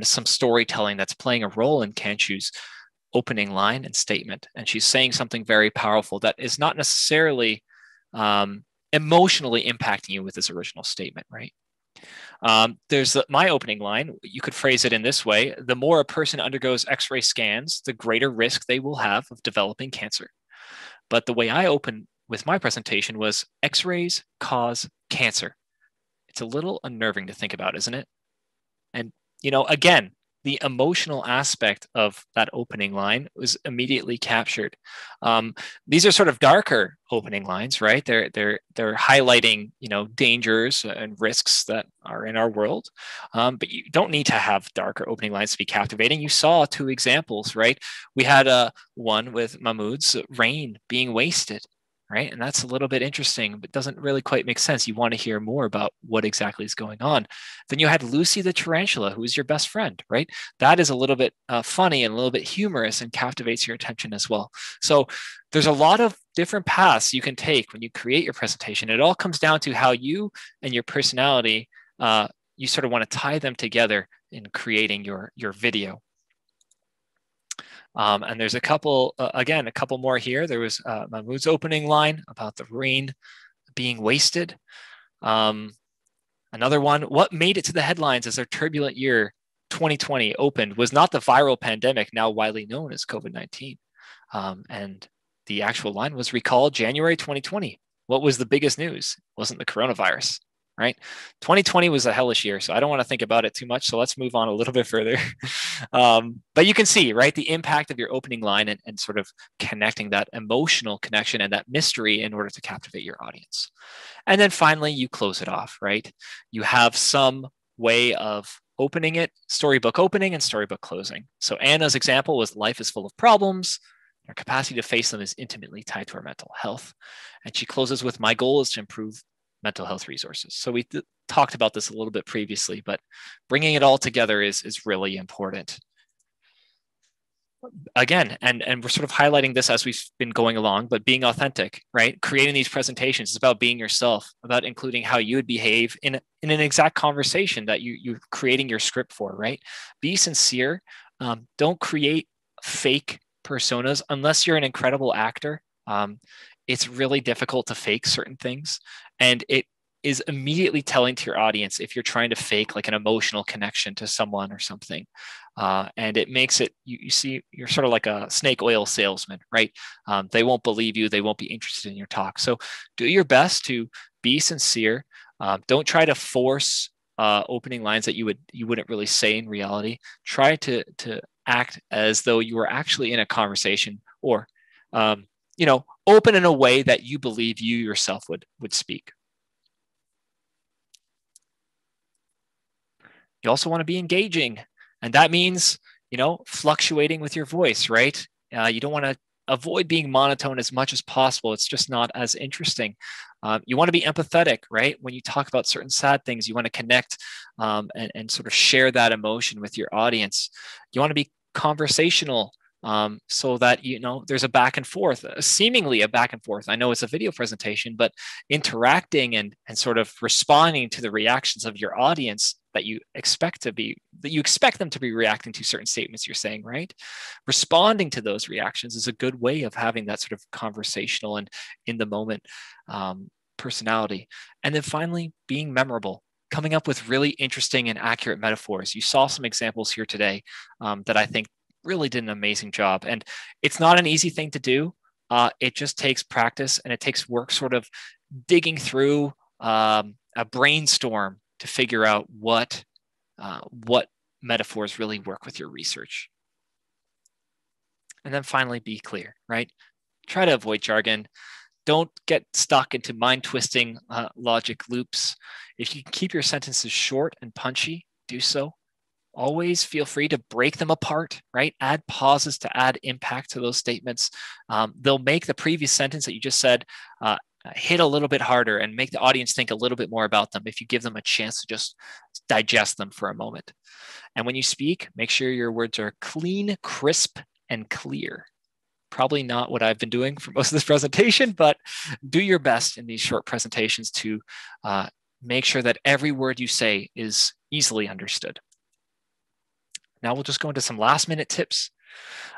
some storytelling that's playing a role in Canxiu's opening line and statement. And she's saying something very powerful that is not necessarily emotionally impacting you with this original statement, right? There's my opening line. You could phrase it in this way: the more a person undergoes X-ray scans, the greater risk they will have of developing cancer. But the way I opened with my presentation was, X-rays cause cancer. It's a little unnerving to think about, isn't it? And, again, the emotional aspect of that opening line was immediately captured. These are sort of darker opening lines, right? They're highlighting, dangers and risks that are in our world. But you don't need to have darker opening lines to be captivating. You saw two examples, right? We had one with Mahmoud's rain being wasted, right? And that's a little bit interesting, but doesn't really quite make sense. You want to hear more about what exactly is going on. Then you had Lucy the tarantula, who is your best friend, right? That is a little bit funny and a little bit humorous and captivates your attention as well. So there's a lot of different paths you can take when you create your presentation. It all comes down to how you and your personality, you sort of want to tie them together in creating your video. And there's a couple more here. There was Mahmoud's opening line about the rain being wasted. Another one, what made it to the headlines as our turbulent year 2020 opened was not the viral pandemic now widely known as COVID-19. And the actual line was recall January 2020. What was the biggest news? It wasn't the coronavirus, right? 2020 was a hellish year, so I don't want to think about it too much. So let's move on a little bit further. But you can see, right, the impact of your opening line and sort of connecting that emotional connection and that mystery in order to captivate your audience. And then finally, you close it off, right? You have some way of opening it, storybook opening and storybook closing. So Anna's example was life is full of problems. Our capacity to face them is intimately tied to our mental health. And she closes with, my goal is to improve mental health resources. So we talked about this a little bit previously, but bringing it all together is really important. Again, and we're sort of highlighting this as we've been going along, but being authentic, right? Creating these presentations is about being yourself, about including how you would behave in an exact conversation that you're creating your script for, right? Be sincere. Don't create fake personas unless you're an incredible actor. It's really difficult to fake certain things, and it is immediately telling to your audience if you're trying to fake like an emotional connection to someone or something. And it makes it, you see, you're sort of like a snake oil salesman, right? They won't believe you. They won't be interested in your talk. So do your best to be sincere. Don't try to force opening lines that you wouldn't really say in reality. Try to act as though you were actually in a conversation, or, open in a way that you believe you yourself would speak. You also want to be engaging, and that means, fluctuating with your voice, right? You don't want to avoid being monotone as much as possible. It's just not as interesting. You want to be empathetic, right? When you talk about certain sad things, you want to connect and sort of share that emotion with your audience. You want to be conversational, so that, there's a back and forth, seemingly a back and forth. I know it's a video presentation, but interacting and sort of responding to the reactions of your audience that you expect them to be reacting to certain statements you're saying, right? Responding to those reactions is a good way of having that sort of conversational and in the moment personality. And then finally, being memorable, coming up with really interesting and accurate metaphors. You saw some examples here today that I think really did an amazing job. And it's not an easy thing to do. It just takes practice, and it takes work sort of digging through a brainstorm to figure out what metaphors really work with your research. And then finally, be clear, right? Try to avoid jargon. Don't get stuck into mind-twisting logic loops. If you can keep your sentences short and punchy, do so. Always feel free to break them apart, right? Add pauses to add impact to those statements. They'll make the previous sentence that you just said hit a little bit harder and make the audience think a little bit more about them if you give them a chance to just digest them for a moment. And when you speak, make sure your words are clean, crisp, and clear. Probably not what I've been doing for most of this presentation, but do your best in these short presentations to make sure that every word you say is easily understood. Now we'll just go into some last minute tips.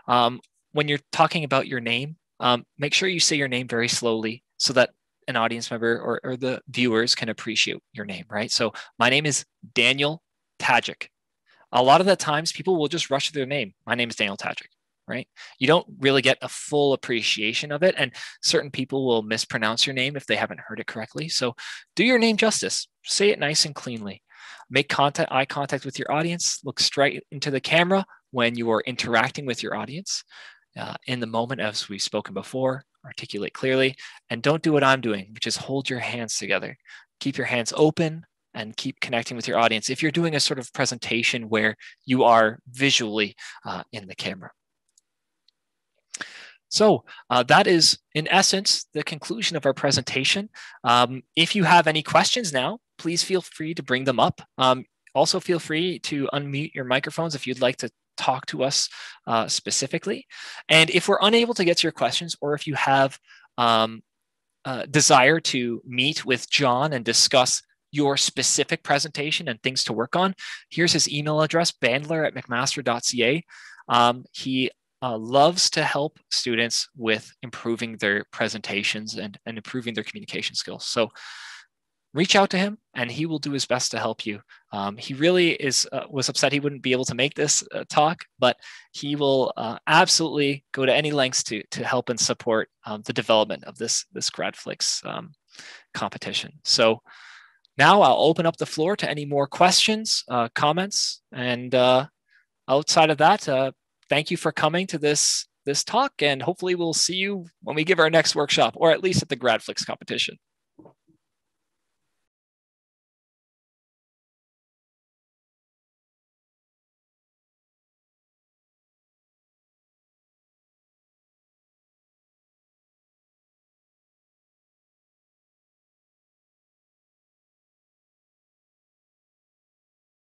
When you're talking about your name, make sure you say your name very slowly so that an audience member or the viewers can appreciate your name, right? So my name is Daniel Tajik. A lot of the times people will just rush their name. My name is Daniel Tajik, right? You don't really get a full appreciation of it. And certain people will mispronounce your name if they haven't heard it correctly. So do your name justice. Say it nice and cleanly. Make eye contact with your audience. Look straight into the camera when you are interacting with your audience. In the moment, as we've spoken before, articulate clearly, and don't do what I'm doing, which is hold your hands together. Keep your hands open and keep connecting with your audience if you're doing a sort of presentation where you are visually in the camera. So that is, in essence, the conclusion of our presentation. If you have any questions now, please feel free to bring them up. Also, feel free to unmute your microphones if you'd like to talk to us specifically. And if we're unable to get to your questions, or if you have desire to meet with John and discuss your specific presentation and things to work on, here's his email address, bandler@mcmaster.ca. He loves to help students with improving their presentations and improving their communication skills. So reach out to him and he will do his best to help you. He really was upset he wouldn't be able to make this talk, but he will absolutely go to any lengths to help and support the development of this GradFlix competition. So now I'll open up the floor to any more questions, comments, and outside of that, thank you for coming to this talk, and hopefully we'll see you when we give our next workshop, or at least at the GradFlix competition.